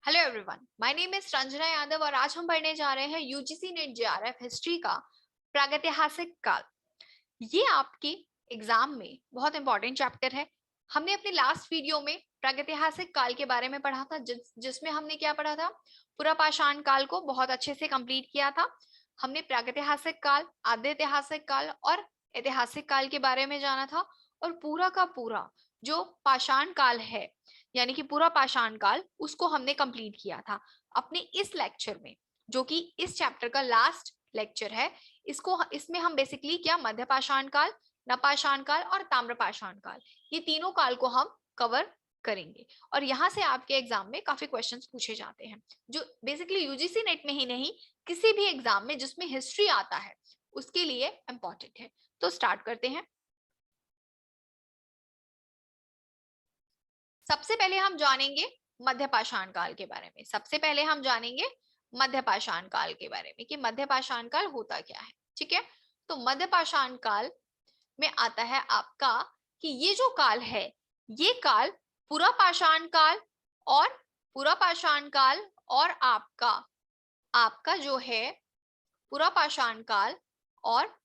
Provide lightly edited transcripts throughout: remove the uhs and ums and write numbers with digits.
Hello everyone, my name is Ranjana Yadav और आज हम पढ़ने जा रहे हैं यूजीसी नेट जेआरएफ हिस्ट्री का प्रागैतिहासिक काल। ये आपके एग्जाम में बहुत इंपॉर्टेंट चैप्टर है। हमने अपने लास्ट वीडियो में प्रागैतिहासिक काल के बारे में पढ़ा था, जिसमें हमने क्या पढ़ा था, पूरा पाषाण काल को बहुत अच्छे से कंप्लीट किया था। हमने प्रागैतिहासिक काल, आद्य ऐतिहासिक काल और ऐतिहासिक काल के बारे में जाना था। और पूरा का पूरा जो पाषाण काल है, यानी कि पूरा पाषाण काल, उसको हमने कंप्लीट किया था अपने इस लेक्चर में, जो कि इस चैप्टर का लास्ट लेक्चर है। इसमें हम बेसिकली क्या, मध्य पाषाण काल, नवपाषाण काल और ताम्रपाषाण काल, ये तीनों काल को हम कवर करेंगे। और यहाँ से आपके एग्जाम में काफी क्वेश्चंस पूछे जाते हैं, जो बेसिकली यूजीसी नेट में ही नहीं, किसी भी एग्जाम में जिसमें हिस्ट्री आता है उसके लिए इंपॉर्टेंट है। तो स्टार्ट करते हैं। सबसे पहले हम जानेंगे मध्य पाषाण काल के बारे में। सबसे पहले हम जानेंगे मध्य पाषाण काल के बारे में कि मध्य पाषाण काल होता क्या है। ठीक है, तो मध्य पाषाण काल में आता है आपका कि ये जो काल है, ये काल पूरा पाषाण काल और पूरा पाषाण काल और आपका आपका जो है पूरा पाषाण काल और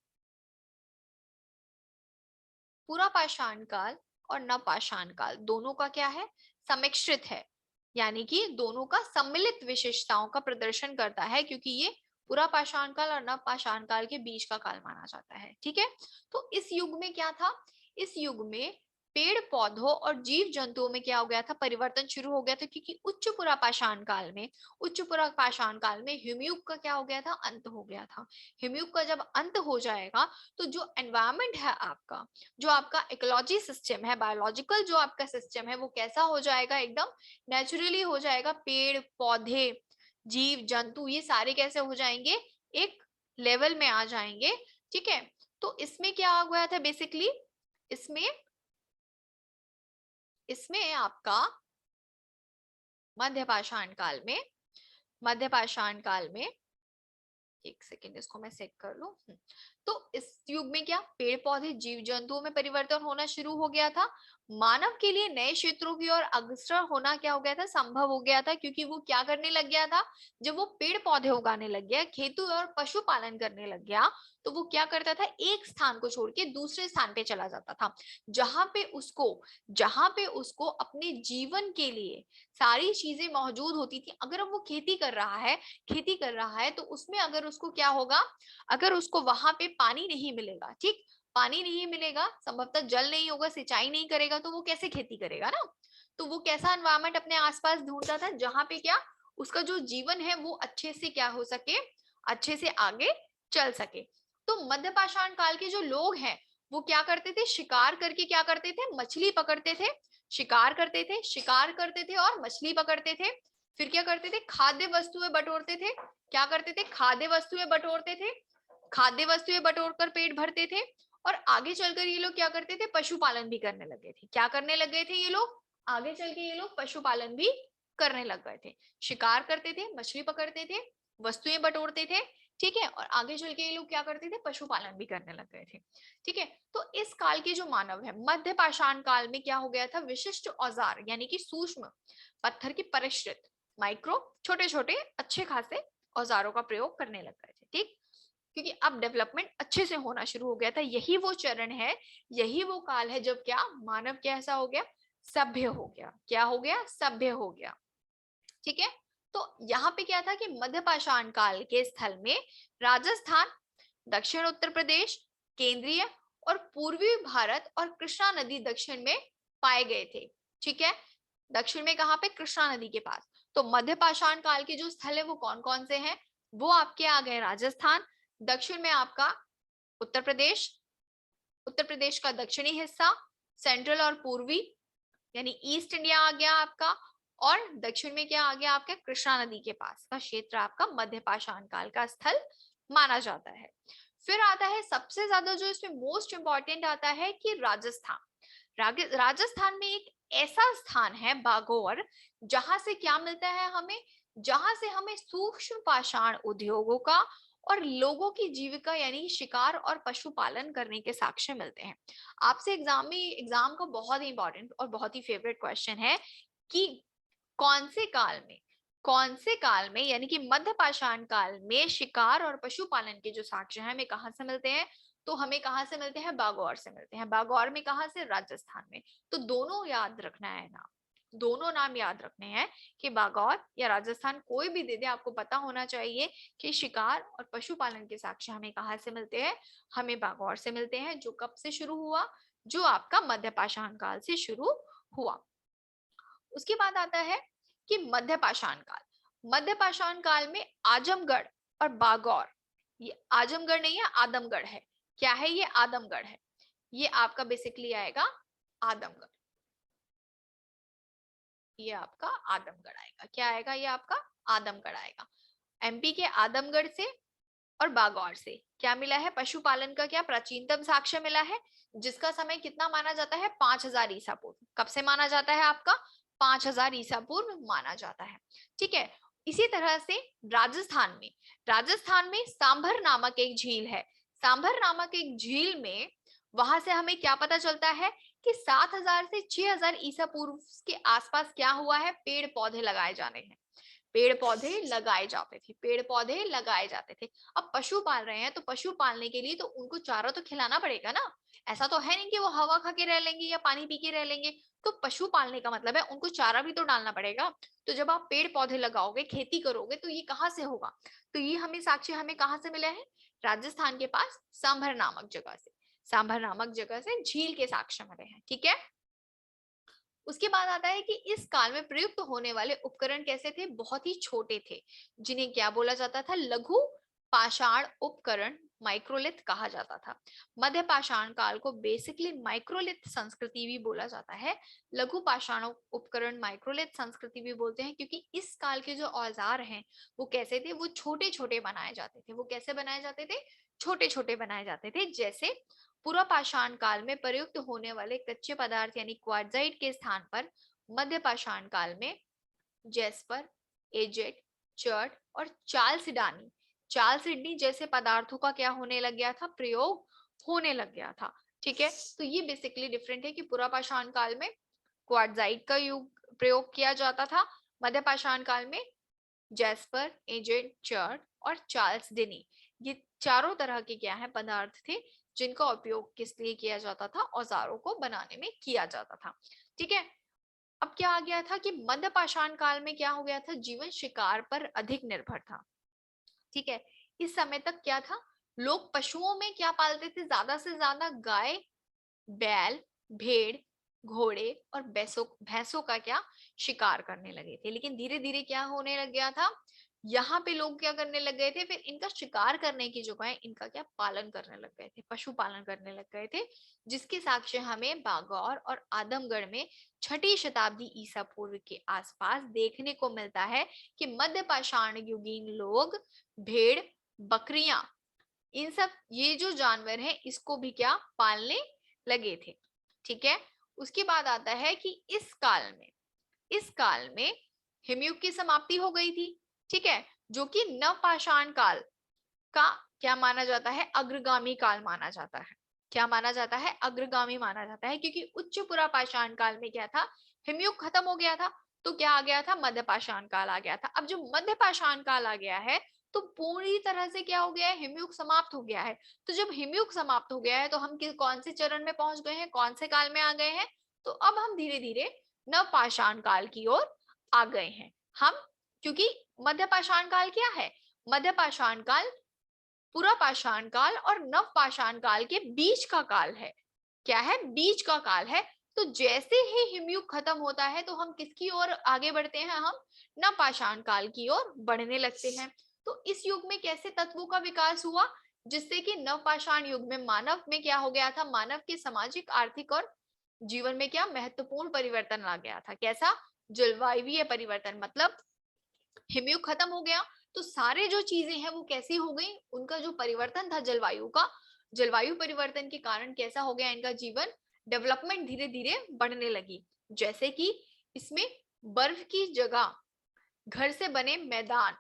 पूरा पाषाण काल और नवपाषाण काल दोनों का क्या है, सम्मिश्रित है। यानी कि दोनों का सम्मिलित विशेषताओं का प्रदर्शन करता है, क्योंकि ये पूरा पाषाण काल और नवपाषाण काल के बीच का काल माना जाता है। ठीक है, तो इस युग में क्या था, इस युग में पेड़ पौधों और जीव जंतुओं में क्या हो गया था, परिवर्तन शुरू हो गया था। क्योंकि उच्च पुरा पाषाण काल में हिमयुग का क्या हो गया था, अंत हो गया था। हिमयुग का जब अंत हो जाएगा तो जो एनवायरमेंट है आपका, जो आपका इकोलॉजी सिस्टम है, बायोलॉजिकल जो आपका सिस्टम है, वो कैसा हो जाएगा, एकदम नेचुरली हो जाएगा। पेड़ पौधे जीव जंतु ये सारे कैसे हो जाएंगे, एक लेवल में आ जाएंगे। ठीक है, तो इसमें क्या हो गया था बेसिकली, इसमें इसमें आपका मध्य पाषाण काल में एक सेकेंड, इसको मैं सेट कर लूं। तो इस युग में क्या, पेड़ पौधे जीव जंतुओं में परिवर्तन होना शुरू हो गया था। मानव के लिए नए क्षेत्रों की ओर अग्रसर होना क्या हो गया था, संभव हो गया था। क्योंकि वो क्या करने लग गया था, जब वो पेड़ पौधे उगाने लग गया, खेती और पशुपालन करने लग गया, तो वो क्या करता था, एक स्थान को छोड़ के दूसरे स्थान पे चला जाता था, जहां पे उसको अपने जीवन के लिए सारी चीजें मौजूद होती थी। अगर वो खेती कर रहा है तो उसमें अगर उसको क्या होगा, अगर उसको वहां पे पानी नहीं मिलेगा, ठीक, पानी नहीं मिलेगा, संभवतः जल नहीं होगा, सिंचाई नहीं करेगा, तो वो कैसे खेती करेगा ना। तो वो कैसा एनवायरमेंट अपने आसपास ढूंढता था, जहां पे क्या, उसका जो जीवन है वो अच्छे से क्या हो सके, अच्छे से आगे चल सके। तो मध्य पाषाण काल के जो लोग हैं, वो क्या करते थे, शिकार करके क्या करते थे, मछली पकड़ते थे, शिकार करते थे और मछली पकड़ते थे। फिर क्या करते थे, खाद्य वस्तुएं बटोरते थे। क्या करते थे, खाद्य वस्तुएं बटोरते थे, खाद्य वस्तुएं बटोर कर पेट भरते थे। और आगे चलकर ये लोग क्या करते थे, पशुपालन भी करने लगे थे। क्या करने लग गए थे ये लोग, आगे चल के ये लोग पशुपालन भी करने लग गए थे। शिकार करते थे, मछली पकड़ते थे, वस्तुएं बटोरते थे। ठीक है, और आगे चल के ये लोग क्या करते थे, पशुपालन भी करने लग गए थे। ठीक है, तो इस काल के जो मानव है, मध्य पाषाण काल में क्या हो गया था, विशिष्ट औजार यानी कि सूक्ष्म पत्थर की परिष्कृत, माइक्रो, छोटे छोटे अच्छे खासे औजारों का प्रयोग करने लग गए थे। ठीक, क्योंकि अब डेवलपमेंट अच्छे से होना शुरू हो गया था। यही वो चरण है, यही वो काल है जब क्या, मानव कैसा हो गया, सभ्य हो गया। क्या हो गया, सभ्य हो गया। ठीक है, तो यहाँ पे क्या था कि मध्य पाषाण काल के स्थल में राजस्थान, दक्षिण उत्तर प्रदेश, केंद्रीय और पूर्वी भारत और कृष्णा नदी दक्षिण में पाए गए थे। ठीक है, दक्षिण में कहां पे, कृष्णा नदी के पास। तो मध्य पाषाण काल के जो स्थल है वो कौन कौन से हैं, वो आपके आ गए राजस्थान, दक्षिण में आपका उत्तर प्रदेश, उत्तर प्रदेश का दक्षिणी हिस्सा, सेंट्रल और पूर्वी यानी ईस्ट इंडिया आ गया आपका, और दक्षिण में क्या आ गया आपके, कृष्णा नदी के पास का क्षेत्र आपका मध्य पाषाण काल का स्थल माना जाता है। फिर आता है सबसे ज्यादा जो इसमें मोस्ट इंपॉर्टेंट आता है कि राजस्थान में एक ऐसा स्थान है बागोर, जहां से क्या मिलता है हमें, जहां से हमें सूक्ष्म पाषाण उद्योगों का और लोगों की जीविका यानी शिकार और पशुपालन करने के साक्ष्य मिलते हैं। आपसे एग्जाम का बहुत ही इंपॉर्टेंट और बहुत ही फेवरेट क्वेश्चन है कि कौन से काल में कौन से काल में, यानी कि मध्य पाषाण काल में शिकार और पशुपालन के जो साक्ष्य हैं हमें कहाँ से मिलते हैं? तो हमें कहाँ से मिलते हैं? बागौर से मिलते हैं। बागौर में कहाँ से? राजस्थान में। तो दोनों याद रखना है नाम, दोनों नाम याद रखने हैं कि बागौर या राजस्थान, कोई भी दे दे, आपको पता होना चाहिए कि शिकार और पशुपालन के साक्ष्य हमें कहाँ से मिलते हैं? हमें बागौर से मिलते हैं, जो कब से शुरू हुआ? जो आपका मध्य पाषाण काल से शुरू हुआ। उसके बाद आता है कि मध्य पाषाण काल। मध्य पाषाण काल में आजमगढ़ और बागौर, ये आजमगढ़ नहीं है, आदमगढ़ है। क्या है ये? आदमगढ़ है। ये आपका बेसिकली आएगा आदमगढ़, ये आपका आदमगढ़ आएगा। क्या आएगा? ये आपका आदमगढ़ आएगा। एमपी के आदमगढ़ से और बागौर से क्या मिला है? पशुपालन का क्या प्राचीनतम साक्ष्य मिला है, जिसका समय कितना माना जाता है? 5000 ईसा पूर्व। कब से माना जाता है आपका? 5000 ईसा पूर्व माना जाता है। ठीक है। इसी तरह से राजस्थान में सांभर नामक एक झील है। सांभर नामक एक झील में, वहां से हमें क्या पता चलता है कि 7000 से 6000 ईसा पूर्व के आसपास क्या हुआ है? पेड़ पौधे लगाए जाने हैं। पेड़ पौधे लगाए जाते थे, पेड़ पौधे लगाए जाते थे। अब पशु पाल रहे हैं तो पशु पालने के लिए तो उनको चारा तो खिलाना पड़ेगा ना। ऐसा तो है नहीं कि वो हवा खा के रह लेंगे या पानी पी के रह लेंगे। तो पशु पालने का मतलब है उनको चारा भी तो डालना पड़ेगा। तो जब आप पेड़ पौधे लगाओगे, खेती करोगे, तो ये कहाँ से होगा? तो ये हमें साक्ष्य हमें कहाँ से मिला है? राजस्थान के पास सांभर नामक जगह से, सांभर नामक जगह से झील के साक्ष्य मिले हैं। ठीक है। उसके बाद आता है कि इस काल में प्रयुक्त होने वाले उपकरण कैसे थे? बहुत ही छोटे थे, जिन्हें क्या बोला जाता था? लघु पाषाण उपकरण, माइक्रोलिथ कहा जाता था। मध्य पाषाण काल को बेसिकली माइक्रोलिथ संस्कृति भी बोला जाता है। लघु पाषाण उपकरण माइक्रोलिथ संस्कृति भी बोलते हैं, क्योंकि इस काल के जो औजार हैं वो कैसे थे? वो छोटे छोटे बनाए जाते थे। वो कैसे बनाए जाते थे? छोटे छोटे बनाए जाते थे। जैसे पूर्व पाषाण काल में प्रयुक्त होने वाले कच्चे पदार्थ यानी क्वार्टजाइट के स्थान पर मध्य पाषाण काल में जेस्पर, एजेट, चर्ट और चालसिडनी जैसे पदार्थों का क्या होने लग गया था? प्रयोग होने लग गया था। ठीक है। तो ये बेसिकली डिफरेंट है कि पूर्व पाषाण काल में क्वार्टजाइट का प्रयोग किया जाता था। मध्य पाषाण काल में जेस्पर, एजेट, चर्ट और चार्ल्सडिनी, ये चारों तरह के क्या है? पदार्थ थे, जिनका उपयोग किस लिए किया जाता था? औजारों को बनाने में किया जाता था। ठीक है। अब क्या आ गया था कि मध्य पाषाण काल में क्या हो गया था? जीवन शिकार पर अधिक निर्भर था। ठीक है। इस समय तक क्या था? लोग पशुओं में क्या पालते थे? ज्यादा से ज्यादा गाय, बैल, भेड़, घोड़े और भैंसों का क्या? शिकार करने लगे थे। लेकिन धीरे धीरे क्या होने लग गया था? यहाँ पे लोग क्या करने लग गए थे? फिर इनका शिकार करने की जगह इनका क्या? पालन करने लग गए थे, पशुपालन करने लग गए थे, जिसके साक्ष्य हमें बागौर और आदमगढ़ में 6ठी शताब्दी ईसा पूर्व के आसपास देखने को मिलता है कि मध्य पाषाण युगीन लोग भेड़, बकरियां, इन सब ये जो जानवर है इसको भी क्या? पालने लगे थे। ठीक है। उसके बाद आता है कि इस काल में हिमयुग की समाप्ति हो गई थी। ठीक है। जो कि नवपाषाण काल का क्या माना जाता है? अग्रगामी काल माना जाता है। क्या माना जाता है? अग्रगामी माना जाता है, क्योंकि उच्च पुरा पाषाण काल में क्या था? हिमयुग खत्म हो गया था। तो क्या आ गया था? मध्य पाषाण काल आ गया था। अब जो मध्य पाषाण काल आ गया है, तो पूरी तरह से क्या हो गया है? हिमयुग समाप्त हो गया है। तो जब हिमयुग समाप्त हो गया है तो हम कौन से चरण में पहुंच गए हैं? कौन से काल में आ गए हैं? तो अब हम धीरे धीरे नवपाषाण काल की ओर आ गए हैं हम। क्योंकि मध्य पाषाण काल क्या है? मध्य पाषाण काल पूरा पाषाण काल और नव पाषाण काल के बीच का काल है। क्या है? बीच का काल है। तो जैसे ही हिमयुग खत्म होता है तो हम किसकी ओर आगे बढ़ते हैं? हम नव पाषाण काल की ओर बढ़ने लगते हैं। तो इस युग में कैसे तत्वों का विकास हुआ, जिससे कि नव पाषाण युग में मानव में क्या हो गया था? मानव के सामाजिक, आर्थिक और जीवन में क्या महत्वपूर्ण परिवर्तन आ गया था? कैसा? जलवायु परिवर्तन। मतलब हिमयुग खत्म हो गया तो सारे जो चीजें हैं वो कैसी हो गई? उनका जो परिवर्तन था जलवायु का, जलवायु परिवर्तन के कारण कैसा हो गया इनका जीवन? डेवलपमेंट धीरे धीरे बढ़ने लगी। जैसे कि इसमें बर्फ की जगह घर से बने मैदान,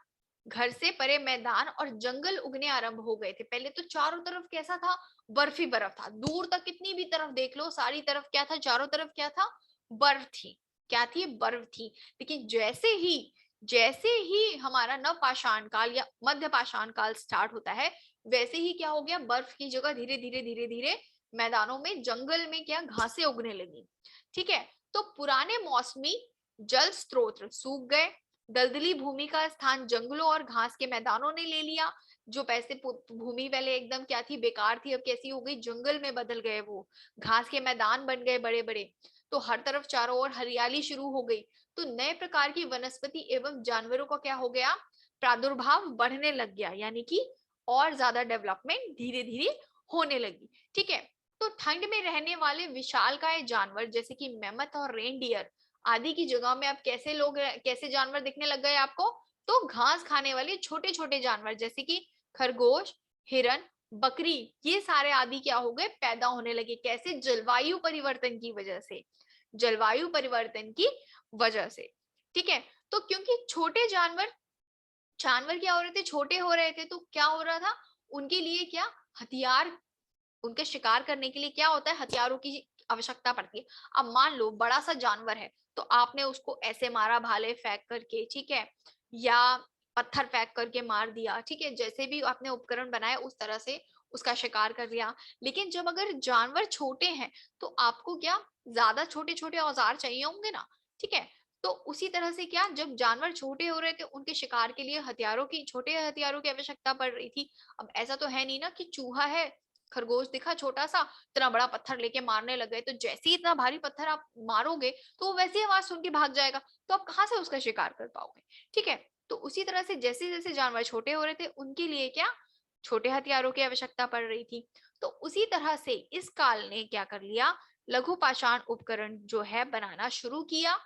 घर से परे मैदान और जंगल उगने आरंभ हो गए थे। पहले तो चारों तरफ कैसा था? बर्फ ही बर्फ था। दूर तक कितनी भी तरफ देख लो, सारी तरफ क्या था? चारों तरफ क्या था? बर्फ थी। क्या थी? बर्फ थी। लेकिन जैसे ही जैसे ही हमारा नवपाषाण काल या मध्य पाषाण काल स्टार्ट होता है, वैसे ही क्या हो गया, बर्फ की जगह धीरे धीरे धीरे धीरे मैदानों में, जंगल में क्या घासें उगने लगी। ठीक है, तो पुराने मौसमी जल स्रोत सूख गए, दलदली भूमि का स्थान जंगलों और घास के मैदानों ने ले लिया। जो पैसे भूमि पहले एकदम क्या थी, बेकार थी, अब कैसी हो गई, जंगल में बदल गए, वो घास के मैदान बन गए बड़े बड़े। तो हर तरफ चारों ओर हरियाली शुरू हो गई। तो नए प्रकार की वनस्पति एवं जानवरों का क्या हो गया, प्रादुर्भाव बढ़ने लग गया, यानी कि और ज्यादा डेवलपमेंट धीरे धीरे होने लगी। ठीक है, तो ठंड में रहने वाले विशालकाय जानवर जैसे कि मेमथ और रेनडियर आदि की जगह में अब कैसे जानवर दिखने लग गए आपको, तो घास खाने वाले छोटे छोटे जानवर जैसे कि खरगोश, हिरन, बकरी, ये सारे आदि क्या हो गए, पैदा होने लगे। कैसे, जलवायु परिवर्तन की वजह से, जलवायु परिवर्तन की वजह से। ठीक है, तो क्योंकि छोटे जानवर जानवर क्या हो रहे थे, छोटे हो रहे थे, तो क्या हो रहा था, उनके लिए क्या, हथियार, उनके शिकार करने के लिए क्या होता है, हथियारों की आवश्यकता पड़ती है। अब मान लो बड़ा सा जानवर है, तो आपने उसको ऐसे मारा, भाले फेंक करके, ठीक है, या पत्थर फेंक करके मार दिया, ठीक है, जैसे भी आपने उपकरण बनाए उस तरह से उसका शिकार कर लिया। लेकिन जब अगर जानवर छोटे हैं, तो आपको क्या, ज्यादा छोटे छोटे औजार चाहिए होंगे ना। ठीक है, तो उसी तरह से क्या, जब जानवर छोटे हो रहे थे, उनके शिकार के लिए छोटे हथियारों की आवश्यकता पड़ रही थी। अब ऐसा तो है नहीं ना कि चूहा है, खरगोश दिखा छोटा सा, इतना बड़ा पत्थर लेके मारने लग गए, तो जैसे ही इतना भारी पत्थर आप मारोगे, तो वो वैसी आवाज सुन के भाग जाएगा, तो आप कहाँ से उसका शिकार कर पाओगे। ठीक है, तो उसी तरह से जैसे जैसे जानवर छोटे हो रहे थे, उनके लिए क्या, छोटे हथियारों की आवश्यकता पड़ रही थी। तो उसी तरह से इस काल ने क्या कर लिया, लघु पाषाण उपकरण जो है बनाना शुरू किया।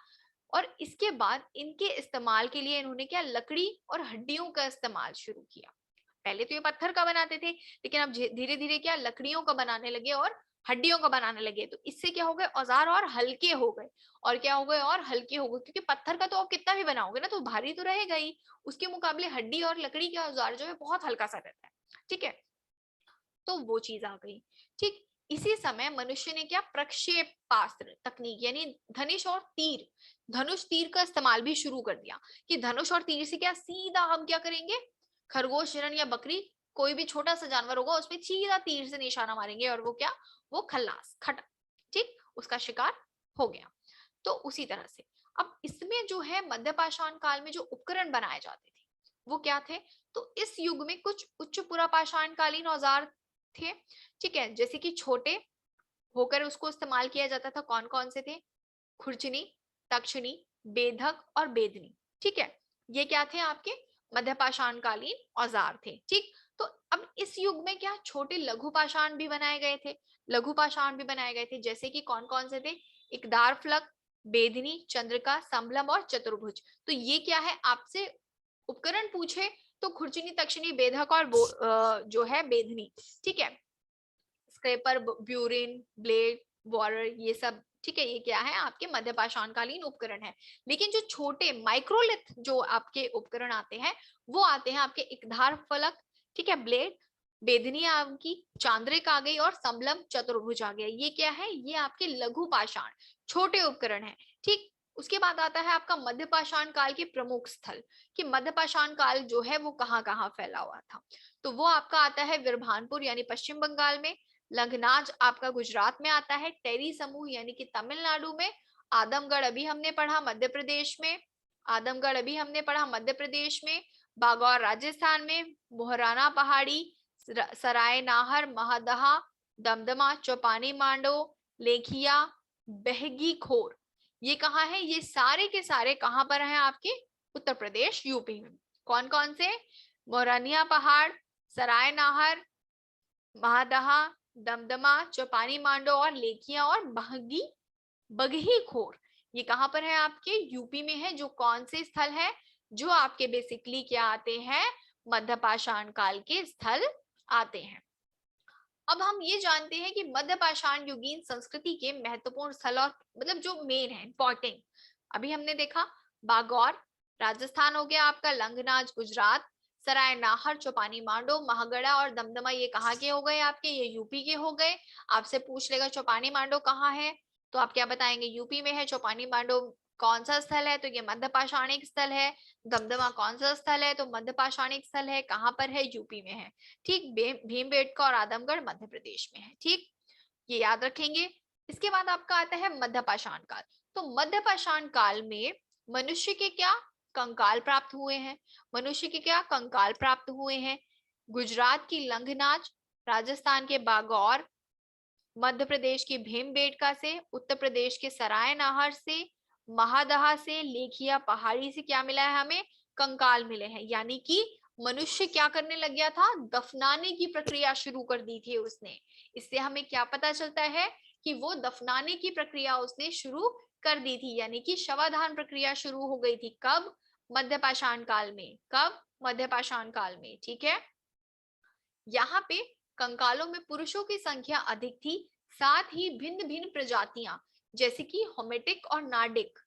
और इसके बाद इनके इस्तेमाल के लिए इन्होंने क्या, लकड़ी और हड्डियों का इस्तेमाल शुरू किया। पहले तो ये पत्थर का बनाते थे, लेकिन अब धीरे धीरे क्या, लकड़ियों का बनाने लगे और हड्डियों का बनाने लगे। तो इससे क्या हो गए, औजार और हल्के हो गए, और क्या हो गए, और हल्के हो गए, क्योंकि पत्थर का तो आप कितना भी बनाओगे ना, तो भारी तो रहेगा ही। उसके मुकाबले हड्डी और लकड़ी के औजार जो है बहुत हल्का सा रहता है। ठीक है, तो वो चीज आ गई। ठीक, इसी समय मनुष्य ने क्या, प्रक्षेपास्त्र तकनीक यानी धनुष तीर का इस्तेमाल भी शुरू कर दिया। कि धनुष और तीर से क्या, सीधा हम क्या करेंगे, खरगोश, हिरण या बकरी, कोई भी छोटा सा जानवर होगा, उसमें सीधा तीर से निशाना मारेंगे, और वो क्या, वो खल्लास खत्म। ठीक, उसका शिकार हो गया। तो उसी तरह से अब इसमें जो है, मध्यपाषाण काल में जो उपकरण बनाए जाते थे, वो क्या थे, तो इस युग में कुछ उच्च पुरापाषाण कालीन औजार थे। ठीक है, जैसे कि छोटे होकर उसको इस्तेमाल किया जाता था, कौन कौन से थे, खुरचनी, तक्षणी, बेधक और बेदनी। ठीक है, ये क्या थे, आपके मध्यपाषाण कालीन औजार थे। ठीक, तो अब इस युग में क्या, छोटे लघु पाषाण भी बनाए गए थे। लघु पाषाण भी बनाए गए थे, जैसे कि कौन कौन से थे, इकदार फलक, बेदनी, चंद्रिका, संभलम और चतुर्भुज। तो ये क्या है, आपसे उपकरण पूछे तो खुरचनी, तक्षणी, बेधक और जो है बेदनी। ठीक है, स्क्रेपर, ब्यूरिन, ब्लेड, वॉरर, ये सब। ठीक है, ये क्या है, आपके मध्यपाषाण कालीन उपकरण है। लेकिन जो छोटे माइक्रोलिथ जो आपके उपकरण आते हैं, वो आते हैं आपके इकधार फलक, ठीक है, ब्लेड, बेदनी आपकी, चांद्रिक आ गई, और संबलम, चतुर्भुज आ गया। ये क्या है, ये आपके लघु पाषाण छोटे उपकरण है। ठीक, उसके बाद आता है आपका मध्यपाषाण काल के प्रमुख स्थल, कि मध्यपाषाण काल जो है वो कहाँ कहाँ फैला हुआ था। तो वो आपका आता है विरभानपुर यानी पश्चिम बंगाल में, लंगनाज आपका गुजरात में आता है, टेरी समूह यानी कि तमिलनाडु में, आदमगढ़ अभी हमने पढ़ा मध्य प्रदेश में, आदमगढ़ अभी हमने पढ़ा मध्य प्रदेश में, बागौर राजस्थान में, मोहराना पहाड़ी, सराय नाहर, महदहा, दमदमा, चौपानी मांडो, लेखिया, बहगी खोर, ये कहाँ है, ये सारे के सारे कहाँ पर हैं, आपके उत्तर प्रदेश यूपी में। कौन कौन से, मोहरानिया पहाड़, सराय नाहर, महादहा, दमदमा, चौपानी मांडो और लेखिया और बहगी बगही खोर, ये कहां पर है, आपके यूपी में है। जो कौन से स्थल है, जो आपके बेसिकली क्या आते हैं, मध्यपाषाण काल के स्थल आते हैं। अब हम ये जानते हैं कि मध्यपाषाण युगीन संस्कृति के महत्वपूर्ण स्थल, और मतलब जो मेन है, इंपॉर्टेंट, अभी हमने देखा बागौर राजस्थान हो गया आपका, लंगनाज गुजरात, सराय नाहर, चौपानी मांडो, महागढ़ा और दमदमा ये कहाँ के हो गए आपके, ये यूपी के हो गए। आपसे पूछ लेगा चौपानी मांडो कहाँ है, तो आप क्या बताएंगे, यूपी में है। चौपानी मांडो कौन सा स्थल है, तो ये मध्य पाषाणिक स्थल है। दमदमा कौन सा स्थल है, तो मध्य पाषाणिक स्थल है। कहाँ पर है, यूपी में है। ठीक, भीमबेटका और आदमगढ़ मध्य प्रदेश में है। ठीक, ये याद रखेंगे। इसके बाद आपका आता है मध्य पाषाण काल। तो मध्य पाषाण काल में मनुष्य के क्या कंकाल प्राप्त हुए हैं, मनुष्य के क्या कंकाल प्राप्त हुए हैं। गुजरात की लंघनाच, राजस्थान के बागौर, मध्य प्रदेश की भीमबेटका से, उत्तर प्रदेश के सराय नाहर से, महादहा से, लेखिया पहाड़ी से क्या मिला है हमें, कंकाल मिले हैं। यानी कि मनुष्य क्या करने लग गया था, दफनाने की प्रक्रिया शुरू कर दी थी उसने। इससे हमें क्या पता चलता है कि वो दफनाने की प्रक्रिया उसने शुरू कर दी थी, यानी कि शवाधान प्रक्रिया शुरू हो गई थी। कब, मध्य पाषाण काल में। कब, मध्य पाषाण काल में। ठीक है, यहाँ पे कंकालों में पुरुषों की संख्या अधिक थी, साथ ही भिन्न भिन्न प्रजातियां, जैसे कि होमेटिक और नार्डिक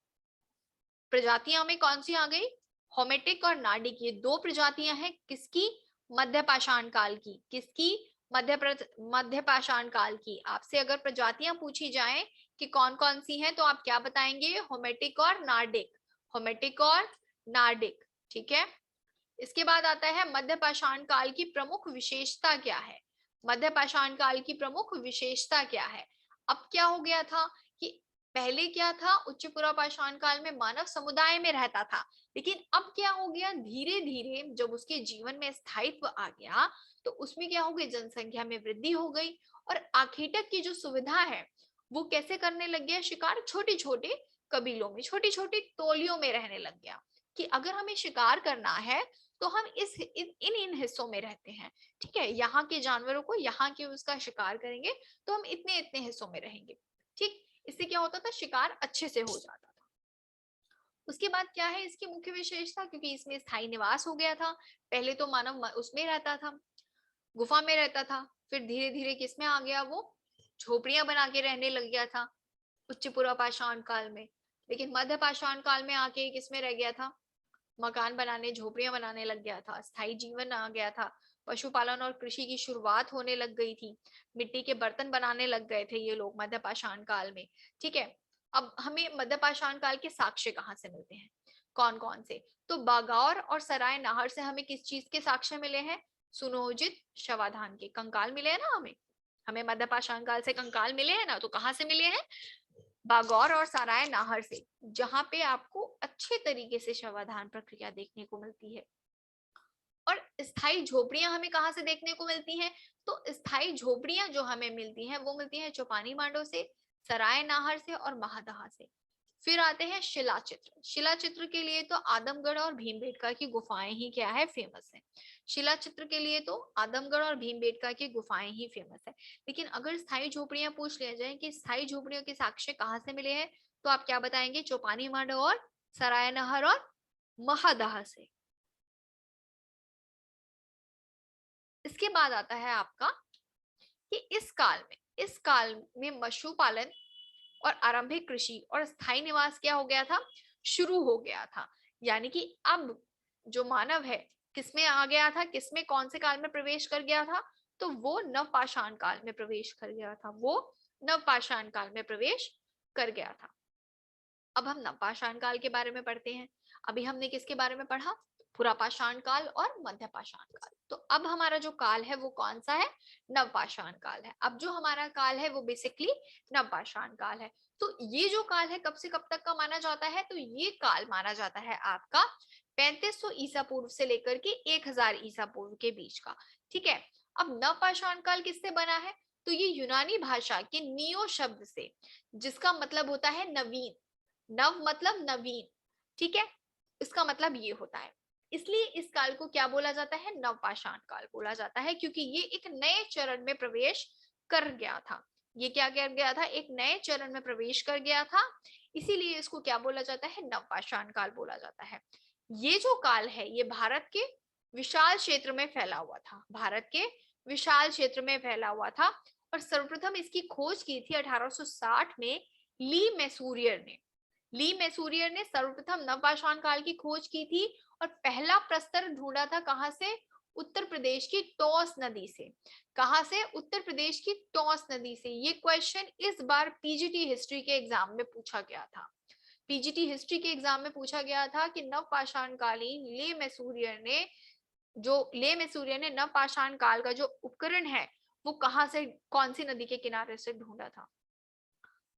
प्रजातियां में कौन सी आ गई, होमेटिक और नार्डिक, ये दो प्रजातियां हैं किसकी, मध्य पाषाण काल की। किसकी, मध्य पाषाण काल की। आपसे अगर प्रजातियां पूछी जाएं कि कौन कौन सी हैं, तो आप क्या बताएंगे, होमेटिक और नार्डिक, होमेटिक और नार्डिक। ठीक है, इसके बाद आता है मध्य पाषाण काल की प्रमुख विशेषता क्या है। मध्य पाषाण काल की प्रमुख विशेषता क्या है। अब क्या हो गया था कि पहले क्या था, उच्च पुरा पाषाण काल में मानव समुदाय में रहता था, लेकिन अब क्या हो गया, धीरे धीरे जब उसके जीवन में स्थायित्व आ गया, तो उसमें क्या हो गई, जनसंख्या में वृद्धि हो गई। और आखेटक की जो सुविधा है वो कैसे करने लग गया, शिकार छोटे छोटे कबीलों में, छोटी छोटी टोलियों में रहने लग गया, कि अगर हमें शिकार करना है तो हम इन हिस्सों में रहते हैं। ठीक है, यहाँ के जानवरों को, यहाँ के उसका शिकार करेंगे, तो हम इतने इतने हिस्सों में रहेंगे। ठीक, इससे क्या होता था, शिकार अच्छे से हो जाता था। उसके बाद क्या है इसकी मुख्य विशेषता, क्योंकि इसमें स्थायी निवास हो गया था। पहले तो मानव उसमें रहता था, गुफा में रहता था, फिर धीरे धीरे किसमें आ गया, वो झोपड़ियां बना के रहने लग गया था उच्च पुरा पाषाण काल में। लेकिन मध्य पाषाण काल में आके किसमें रह गया था, मकान बनाने, झोपड़ियां बनाने लग गया था, स्थायी जीवन आ गया था, पशुपालन और कृषि की शुरुआत होने लग गई थी, मिट्टी के बर्तन बनाने लग गए थे ये लोग मध्य पाषाण काल में। ठीक है, अब हमें मध्य पाषाण काल के साक्ष्य कहाँ से मिलते हैं, कौन कौन से, तो बागौर और सराय नाहर से हमें किस चीज के साक्ष्य मिले हैं, सुनियोजित शवाधान के कंकाल मिले हैं ना हमें, हमें मध्य पाषाण काल से कंकाल मिले हैं ना, तो कहाँ से मिले हैं, बागौर और सराय नाहर से, जहां पे आपको अच्छे तरीके से शवाधान प्रक्रिया देखने को मिलती है। और स्थायी झोपड़ियां हमें कहाँ से देखने को मिलती हैं, तो स्थायी झोपड़ियां जो हमें मिलती हैं वो मिलती हैं चौपानी मांडो से, सराय नाहर से और महादहा से। फिर आते हैं शिला चित्र। शिला चित्र के लिए तो आदमगढ़ और भीमबेटका की गुफाएं ही क्या है, फेमस है। शिला चित्र के लिए तो आदमगढ़ और भीमबेटका की गुफाएं ही फेमस है। लेकिन अगर स्थायी झोपड़ियां पूछ लिया जाए कि स्थायी झोपड़ियों के साक्ष्य कहाँ से मिले हैं, तो आप क्या बताएंगे, चौपानी मांडो और सराय नहर और महादहा से। इसके बाद आता है आपका कि इस काल में मशरू पालन और आरंभिक कृषि और स्थायी निवास क्या हो गया था, शुरू हो गया था। यानी कि अब जो मानव है किसमें आ गया था, किसमें कौन से काल में प्रवेश कर गया था, तो वो नवपाषाण काल में प्रवेश कर गया था, वो नवपाषाण काल में प्रवेश कर गया था। अब हम नवपाषाण काल के बारे में पढ़ते हैं। अभी हमने किसके बारे में पढ़ा, पुरापाषाण काल और मध्य पाषाण काल। तो अब हमारा जो काल है वो कौन सा है, नवपाषाण काल है। अब जो हमारा काल है वो बेसिकली नवपाषाण काल है। तो ये जो काल है कब से कब तक का माना जाता है, तो ये काल माना जाता है आपका 3500 ईसा पूर्व से लेकर के 1000 ईसा पूर्व के बीच का। ठीक है, अब नवपाषाण काल किससे बना है, तो ये यूनानी भाषा के नियो शब्द से, जिसका मतलब होता है नवीन, नव मतलब नवीन। ठीक है, इसका मतलब ये होता है, इसलिए इस काल को क्या बोला जाता है, नवपाषाण काल बोला जाता है, क्योंकि ये एक नए चरण में प्रवेश कर गया था। ये क्या कर गया था, एक नए चरण में प्रवेश कर गया था, इसीलिए इसको क्या बोला जाता है, नवपाषाण काल बोला जाता है। ये जो काल है ये भारत के विशाल क्षेत्र में फैला हुआ था, भारत के विशाल क्षेत्र में फैला हुआ था। और सर्वप्रथम इसकी खोज की थी 1860 में ली मैसूरियर ने। ली मैसूरियर ने सर्वप्रथम नवपाषाण काल की खोज की थी और पहला प्रस्तर ढूंढा था कहां से, उत्तर प्रदेश की टॉस नदी से। कहां से, उत्तर प्रदेश की टॉस नदी से। ये क्वेश्चन इस बार पीजीटी हिस्ट्री के एग्जाम में पूछा गया था। पीजीटी हिस्ट्री के एग्जाम में पूछा गया था कि नवपाषाण कालीन ले मैसूरिया ने नवपाषाण काल का जो उपकरण है वो कहाँ से, कौन सी नदी के किनारे से ढूंढा था।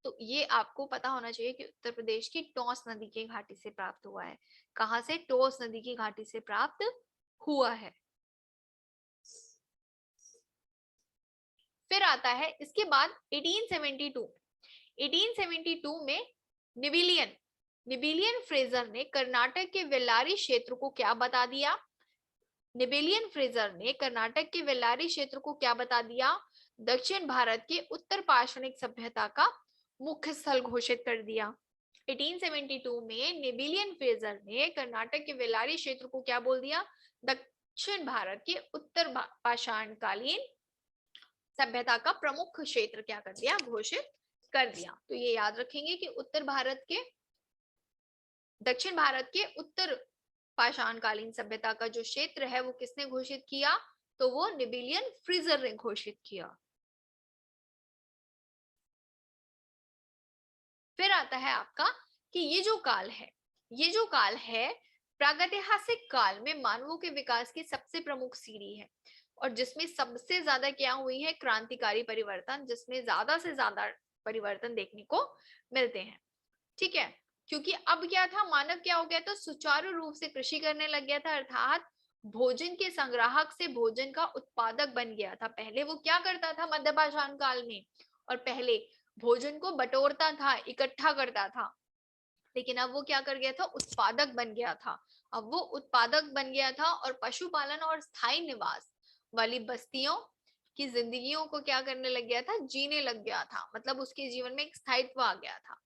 तो ये आपको पता होना चाहिए कि उत्तर प्रदेश की टोंस नदी की घाटी से प्राप्त हुआ है। कहां से? टोंस नदी की घाटी से प्राप्त हुआ है। फिर आता है इसके बाद 1872 में निबिलियन फ्रेजर ने कर्नाटक के वेल्लारी क्षेत्र को क्या बता दिया? निबिलियन फ्रेजर ने कर्नाटक के वेल्लारी क्षेत्र को क्या बता दिया? दक्षिण भारत के उत्तर पाषाणिक सभ्यता का मुख्य स्थल घोषित कर दिया। 1872 में निबिलियन फ्रेजर ने कर्नाटक के वेल्लारी क्षेत्र को क्या बोल दिया? दक्षिण भारत के उत्तर पाषाणकालीन सभ्यता का प्रमुख क्षेत्र क्या कर दिया? घोषित कर दिया। तो ये याद रखेंगे कि दक्षिण भारत के उत्तर पाषाणकालीन सभ्यता का जो क्षेत्र है वो किसने घोषित किया? तो वो निबिलियन फ्रीजर ने घोषित किया। फिर आता है आपका कि ये जो काल है प्रागैतिहासिक काल में मानवों के विकास की सबसे प्रमुख सीढ़ी है और जिसमें सबसे ज्यादा क्या हुई है? क्रांतिकारी परिवर्तन, जिसमें ज्यादा से ज्यादा परिवर्तन देखने को मिलते हैं। ठीक है, क्योंकि अब क्या था, मानव क्या हो गया था? सुचारू रूप से कृषि करने लग गया था, अर्थात भोजन के संग्राहक से भोजन का उत्पादक बन गया था। पहले वो क्या करता था मध्यपाषाण काल में? और पहले भोजन को बटोरता था, इकट्ठा करता था, लेकिन अब वो क्या कर गया था? उत्पादक बन गया था। अब वो उत्पादक बन गया था और पशुपालन और स्थायी निवास वाली बस्तियों की जिंदगियों को क्या करने लग गया था? जीने लग गया था। मतलब उसके जीवन में एक स्थायित्व आ गया था।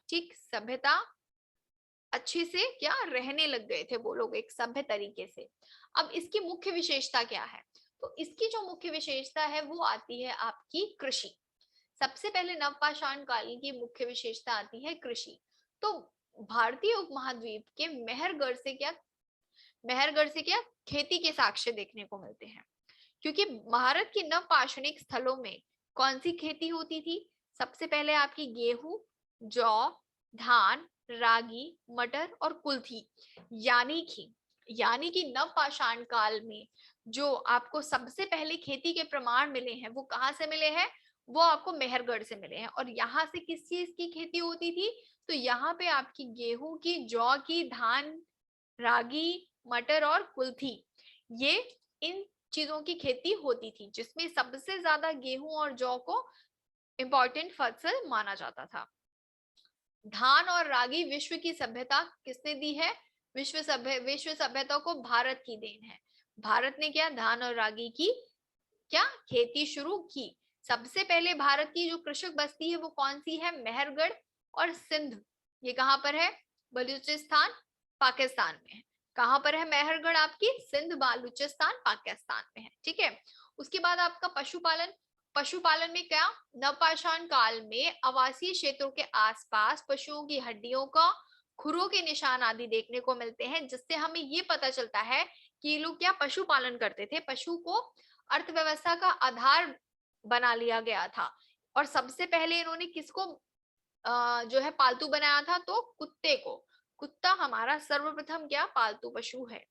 ठीक, सभ्यता अच्छे से क्या रहने लग गए थे वो लोग, एक सभ्य तरीके से। अब इसकी मुख्य विशेषता क्या है? तो इसकी जो मुख्य विशेषता है वो आती है आपकी कृषि। सबसे पहले नवपाषाण काल की मुख्य विशेषता आती है कृषि। तो भारतीय उपमहाद्वीप के मेहरगढ़ से क्या खेती के साक्ष्य देखने को मिलते हैं, क्योंकि भारत के नवपाषाणिक स्थलों में कौन सी खेती होती थी? सबसे पहले आपकी गेहूं, जौ, धान, रागी, मटर और कुल्थी। यानी कि नवपाषाण काल में जो आपको सबसे पहले खेती के प्रमाण मिले हैं वो कहाँ से मिले हैं? वो आपको मेहरगढ़ से मिले हैं। और यहाँ से किस चीज की खेती होती थी? तो यहाँ पे आपकी गेहूं की, जौ की, धान, रागी, मटर और कुल्थी, ये इन चीजों की खेती होती थी, जिसमें सबसे ज्यादा गेहूं और जौ को इंपॉर्टेंट फसल माना जाता था। धान और रागी विश्व की सभ्यता किसने दी है? विश्व सभ्यता को भारत की देन है। भारत ने क्या धान और रागी की क्या खेती शुरू की। सबसे पहले भारत की जो कृषक बस्ती है वो कौन सी है? मेहरगढ़ और सिंध। ये कहां पर है? बलूचिस्तान, पाकिस्तान में है। कहां पर है मेहरगढ़? आपकी सिंध, बलूचिस्तान, पाकिस्तान में है। ठीक है, उसके बाद आपका पशुपालन में क्या? नवपाषाण काल में आवासीय क्षेत्रों के आसपास पशुओं की हड्डियों का, खुरों के निशान आदि देखने को मिलते हैं, जिससे हमें ये पता चलता है कि ये लोग क्या पशुपालन करते थे। पशु को अर्थव्यवस्था का आधार बना लिया गया था। और सबसे पहले इन्होंने किसको जो है पालतू बनाया था? तो कुत्ते को। कुत्ता हमारा सर्वप्रथम क्या पालतू पशु है।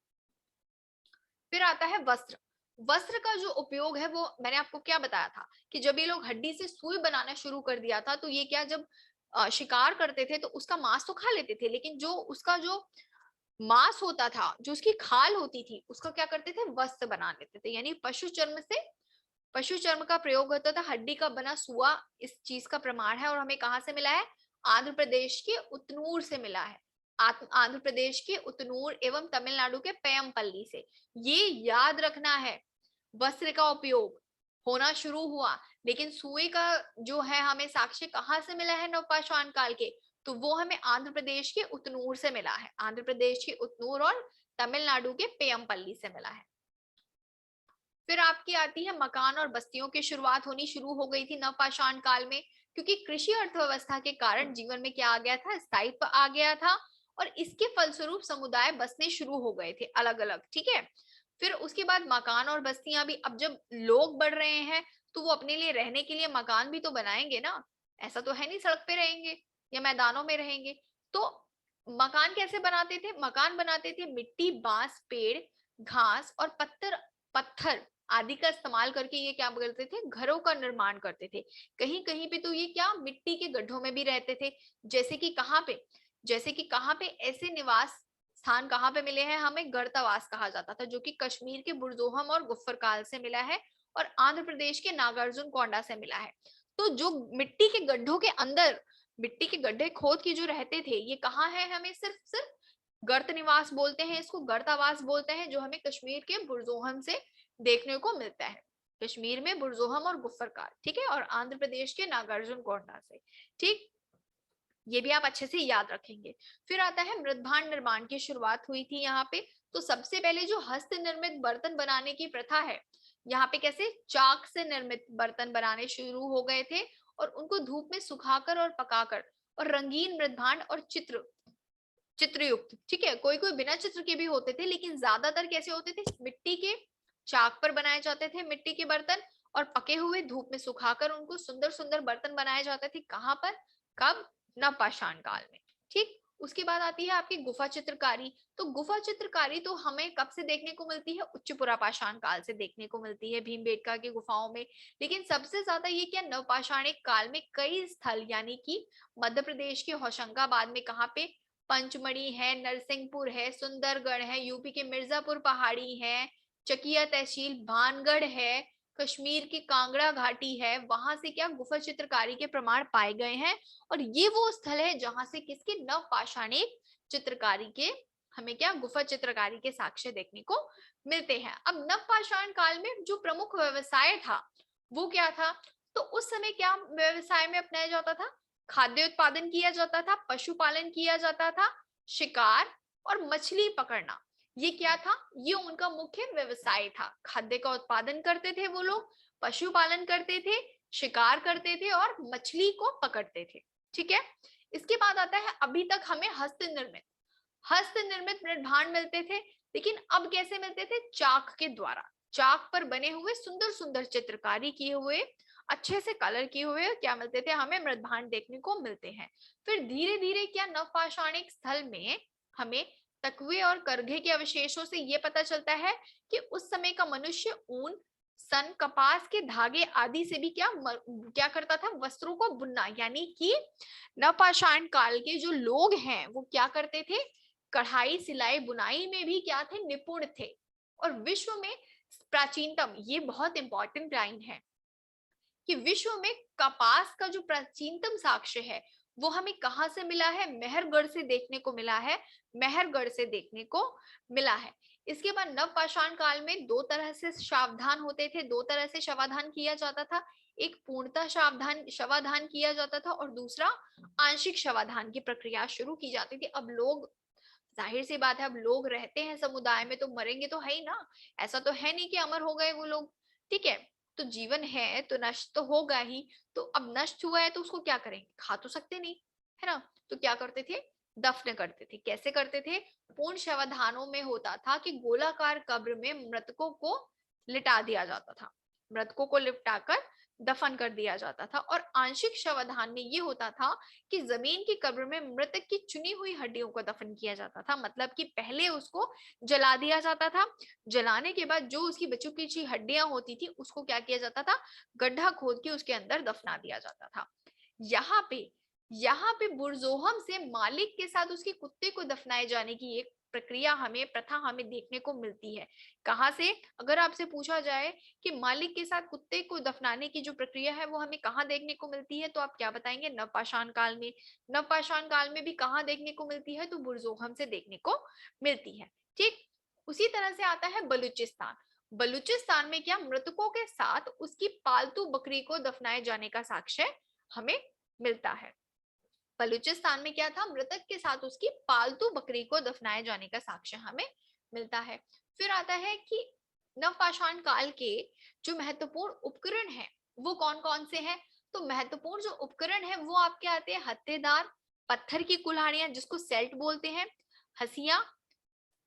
फिर आता है वस्त्र। वस्त्र का जो उपयोग है वो मैंने आपको क्या बताया था कि जब ये लोग हड्डी से सुई बनाना शुरू कर दिया था, तो ये क्या, जब शिकार करते थे तो उसका मांस तो खा लेते थे, लेकिन जो उसका जो मांस होता था, जो उसकी खाल होती थी, उसका क्या करते थे? वस्त्र बना लेते थे। यानी पशु चर्म का प्रयोग होता था। हड्डी का बना सुआ इस चीज का प्रमाण है। और हमें कहां से मिला है? आंध्र प्रदेश के उतनूर से मिला है। आंध्र प्रदेश के उतनूर एवं तमिलनाडु के पेयमपल्ली से। ये याद रखना है, वस्त्र का उपयोग होना शुरू हुआ, लेकिन सुए का जो है हमें साक्ष्य कहाँ से मिला है नवपाषाण काल के? तो वो हमें आंध्र प्रदेश के उतनूर से मिला है। आंध्र प्रदेश के उतनूर और तमिलनाडु के पेयमपल्ली से मिला है। फिर आपकी आती है मकान और बस्तियों की शुरुआत होनी शुरू हो गई थी नवपाषाण काल में, क्योंकि कृषि अर्थव्यवस्था के कारण जीवन में क्या आ गया था? स्थायित्व आ गया था। और इसके फलस्वरूप समुदाय बसने शुरू हो गए थे अलग अलग। ठीक है, फिर उसके बाद मकान और बस्तियां भी, अब जब लोग बढ़ रहे हैं तो वो अपने लिए रहने के लिए मकान भी तो बनाएंगे ना। ऐसा तो है नहीं सड़क पे रहेंगे या मैदानों में रहेंगे। तो मकान कैसे बनाते थे? मकान बनाते थे मिट्टी, बांस, पेड़, घास और पत्थर आदि का इस्तेमाल करके ये क्या करते थे? घरों का निर्माण करते थे। कहीं कहीं पे तो ये क्या मिट्टी के गड्ढों में भी रहते थे। जैसे कि कहाँ पे? जैसे कि कहाँ पे ऐसे निवास स्थान कहाँ पे मिले हैं हमें? गर्तावास कहा जाता था, जो कि कश्मीर के बुरजोहम और गुफ्फर काल से मिला है और आंध्र प्रदेश के नागार्जुन कोंडा से मिला है। तो जो मिट्टी के गड्ढों के अंदर मिट्टी के गड्ढे खोद के जो रहते थे, ये कहाँ है? हमें सिर्फ सिर्फ गर्त निवास बोलते हैं, इसको गर्तावास बोलते हैं, जो हमें कश्मीर के बुरजोहम से देखने को मिलता है। कश्मीर में बुरजोहम और गुफ्फरकाल, ठीक है, और आंध्र प्रदेश के नागार्जुन कोंडा से। ठीक, ये भी आप अच्छे से याद रखेंगे। फिर आता है मृदभांड निर्माण की शुरुआत हुई थी यहाँ पे। तो सबसे पहले जो हस्त निर्मित बर्तन बनाने की प्रथा है, यहाँ पे कैसे चाक से निर्मित बर्तन बनाने शुरू हो गए थे और उनको धूप में सुखाकर और पकाकर और रंगीन मृदभांड और चित्रयुक्त, ठीक है, कोई कोई बिना चित्र के भी होते थे, लेकिन ज्यादातर कैसे होते थे? मिट्टी के चाक पर बनाए जाते थे मिट्टी के बर्तन और पके हुए धूप में सुखाकर उनको सुंदर सुंदर बर्तन बनाए जाते थे। कहाँ पर? कब? नवपाषाण काल में। ठीक, उसके बाद आती है आपकी गुफा चित्रकारी। तो गुफा चित्रकारी तो हमें कब से देखने को मिलती है? उच्च पुरापाषाण काल से देखने को मिलती है, भीमबेटका की गुफाओं में। लेकिन सबसे ज्यादा ये क्या नवपाषाणिक काल में कई स्थल, यानी कि मध्य प्रदेश के होशंगाबाद में कहाँ पे? पंचमढ़ी है, नरसिंहपुर है, सुंदरगढ़ है, यूपी के मिर्जापुर पहाड़ी है, चकिया तहसील भानगढ़ है, कश्मीर की कांगड़ा घाटी है, वहां से क्या गुफा चित्रकारी के प्रमाण पाए गए हैं। और ये वो स्थल है जहां से किसके? नवपाषाणिक चित्रकारी के हमें क्या गुफा चित्रकारी के साक्ष्य देखने को मिलते हैं। अब नवपाषाण काल में जो प्रमुख व्यवसाय था वो क्या था? तो उस समय क्या व्यवसाय में अपनाया जाता था? खाद्य उत्पादन किया जाता था, पशुपालन किया जाता था, शिकार और मछली पकड़ना, ये क्या था? ये उनका मुख्य व्यवसाय था। खाद्य का उत्पादन करते थे वो लोग, पशुपालन करते थे, शिकार करते थे और मछली को पकड़ते थे। ठीक है, इसके बाद आता है अभी तक हमें हस्त निर्मित मृदभांड मिलते थे, लेकिन अब कैसे मिलते थे? चाक के द्वारा, चाक पर बने हुए सुंदर सुंदर चित्रकारी किए हुए, अच्छे से कलर किए हुए क्या मिलते थे? हमें मृदभांड देखने को मिलते हैं। फिर धीरे धीरे क्या नवपाषाणिक स्थल में हमें तकवे और करघे के अवशेषों से यह पता चलता है कि उस समय का मनुष्य ऊन, सन, कपास के धागे आदि से भी क्या करता था? वस्त्रों को बुनना, यानी कि नवपाषाण काल के जो लोग हैं वो क्या करते थे? कढ़ाई, सिलाई, बुनाई में भी क्या थे? निपुण थे। और विश्व में प्राचीनतम, ये बहुत इंपॉर्टेंट लाइन है कि विश्व में कपास का जो प्राचीनतम साक्ष्य है वो हमें कहां से मिला है? मेहरगढ़ से देखने को मिला है, मेहरगढ़ से देखने को मिला है। इसके बाद नवपाषाण काल में दो तरह से शवाधान होते थे, दो तरह से शवाधान किया जाता था। एक पूर्णतः शवाधान किया जाता था और दूसरा आंशिक शवाधान की प्रक्रिया शुरू की जाती थी। अब लोग, जाहिर सी बात है, अब लोग रहते हैं समुदाय में तो मरेंगे तो है ही ना, ऐसा तो है नहीं कि अमर हो गए वो लोग। ठीक है, तो जीवन है तो नष्ट तो होगा ही। तो अब नष्ट हुआ है तो उसको क्या करेंगे? खा तो सकते नहीं, है ना? तो क्या करते थे? दफन करते थे। कैसे करते थे? पूर्ण शवाधानों में होता था कि गोलाकार कब्र में मृतकों को लिटा दिया जाता था, मृतकों को लिपटाकर दफन कर दिया जाता था। और आंशिक शवाधान में ये होता था कि जमीन की कब्र में मृतक की चुनी हुई हड्डियों को दफन किया जाता था। मतलब कि पहले उसको जला दिया जाता था, जलाने के बाद जो उसकी बची कुची हड्डियां होती थी उसको क्या किया जाता था? गड्ढा खोद के उसके अंदर दफना दिया जाता था। यहाँ पे बुरजोहम से मालिक के साथ उसके कुत्ते को दफनाए जाने की एक प्रक्रिया हमें, प्रथा हमें देखने को मिलती है। कहाँ से? अगर आपसे पूछा जाए कि मालिक के साथ कुत्ते को दफनाने की जो प्रक्रिया है वो हमें कहाँ देखने को मिलती है, तो आप क्या बताएंगे? नवपाषाण काल में। नवपाषाण काल में भी कहाँ देखने को मिलती है? तो बुरजोहम से देखने को मिलती है। ठीक, उसी तरह से आता है बलूचिस्तान। बलूचिस्तान में क्या मृतकों के साथ उसकी पालतू बकरी को दफनाए जाने का साक्ष्य हमें मिलता है। बलूचिस्तान में क्या था? मृतक के साथ उसकी पालतू बकरी को दफनाए जाने का साक्ष्य हमें मिलता है। फिर आता है कि नवपाषाण काल के जो महत्वपूर्ण उपकरण है वो कौन कौन से हैं? तो महत्वपूर्ण जो उपकरण है वो आपके आते हैं हत्तेदार, पत्थर की कुल्हाड़ियां जिसको सेल्ट बोलते हैं, हसिया,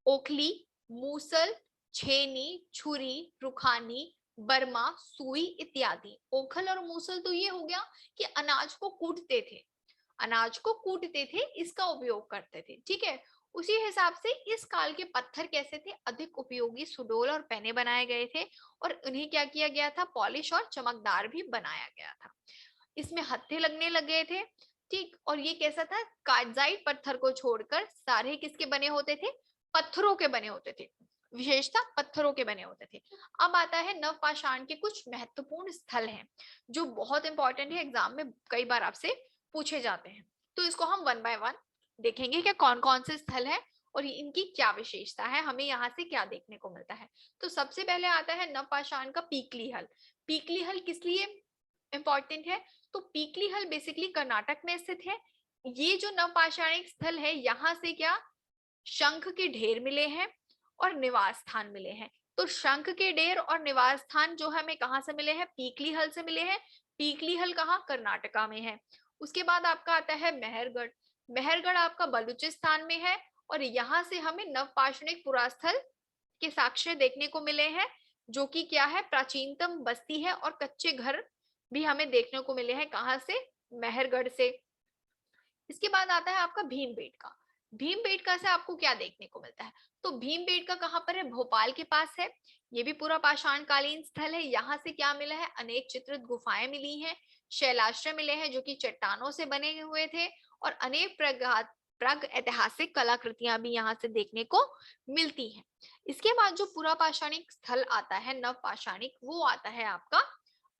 ओखली, मूसल, छेनी, छुरी, रुखानी, बर्मा, सुई इत्यादि। ओखल और मूसल तो ये हो गया कि अनाज को कूटते थे, अनाज को कूटते थे, इसका उपयोग करते थे। ठीक है, उसी हिसाब से इस काल के पत्थर कैसे थे, अधिक उपयोगी सुडोल और पेने बनाए गए थे और उन्हें क्या किया गया था, पॉलिश और चमकदार भी बनाया गया था। इसमें हत्थे लगने लग गए थे। ठीक, और ये कैसा था, कार्जाइट पत्थर को छोड़कर सारे किसके बने होते थे, पत्थरों के बने होते थे, विशेषता पत्थरों के बने होते थे। अब आता है नवपाषाण के कुछ महत्वपूर्ण स्थल हैं जो बहुत इंपॉर्टेंट है, एग्जाम में कई बार आपसे पूछे जाते हैं। तो इसको हम वन बाय वन देखेंगे कि कौन कौन से स्थल है और इनकी क्या विशेषता है, हमें यहाँ से क्या देखने को मिलता है। तो सबसे पहले आता है नवपाषाण का पीकली हल। पीकली हल किस लिए इंपॉर्टेंट है, तो पीकली हल बेसिकली कर्नाटक में स्थित है। ये जो नवपाषाणिक स्थल है, यहाँ से क्या शंख के ढेर मिले हैं और निवास स्थान मिले हैं। तो शंख के ढेर और निवास स्थान जो हमें कहाँ से मिले हैं, पीकली हल से मिले हैं। पीकली हल कहाँ, कर्नाटका में है। उसके बाद आपका आता है मेहरगढ़। मेहरगढ़ आपका बलूचिस्तान में है और यहाँ से हमें नवपाषाणिक पुरास्थल के साक्ष्य देखने को मिले हैं, जो कि क्या है, प्राचीनतम बस्ती है और कच्चे घर भी हमें देखने को मिले हैं। कहाँ से, मेहरगढ़ से। इसके बाद आता है आपका भीमबेटका। भीमबेटका से आपको क्या देखने को मिलता है, तो भीमबेटका कहाँ पर है, भोपाल के पास है। ये भी पूरा पाषाण कालीन स्थल है। यहाँ से क्या मिला है, अनेक चित्रित गुफाएं मिली हैं, शैलाश्रय मिले हैं जो कि चट्टानों से बने हुए थे और अनेक प्राग ऐतिहासिक कलाकृतियां भी यहाँ से देखने को मिलती हैं। इसके बाद जो पूरा पाषाणिक स्थल आता है नवपाषाणिक, वो आता है आपका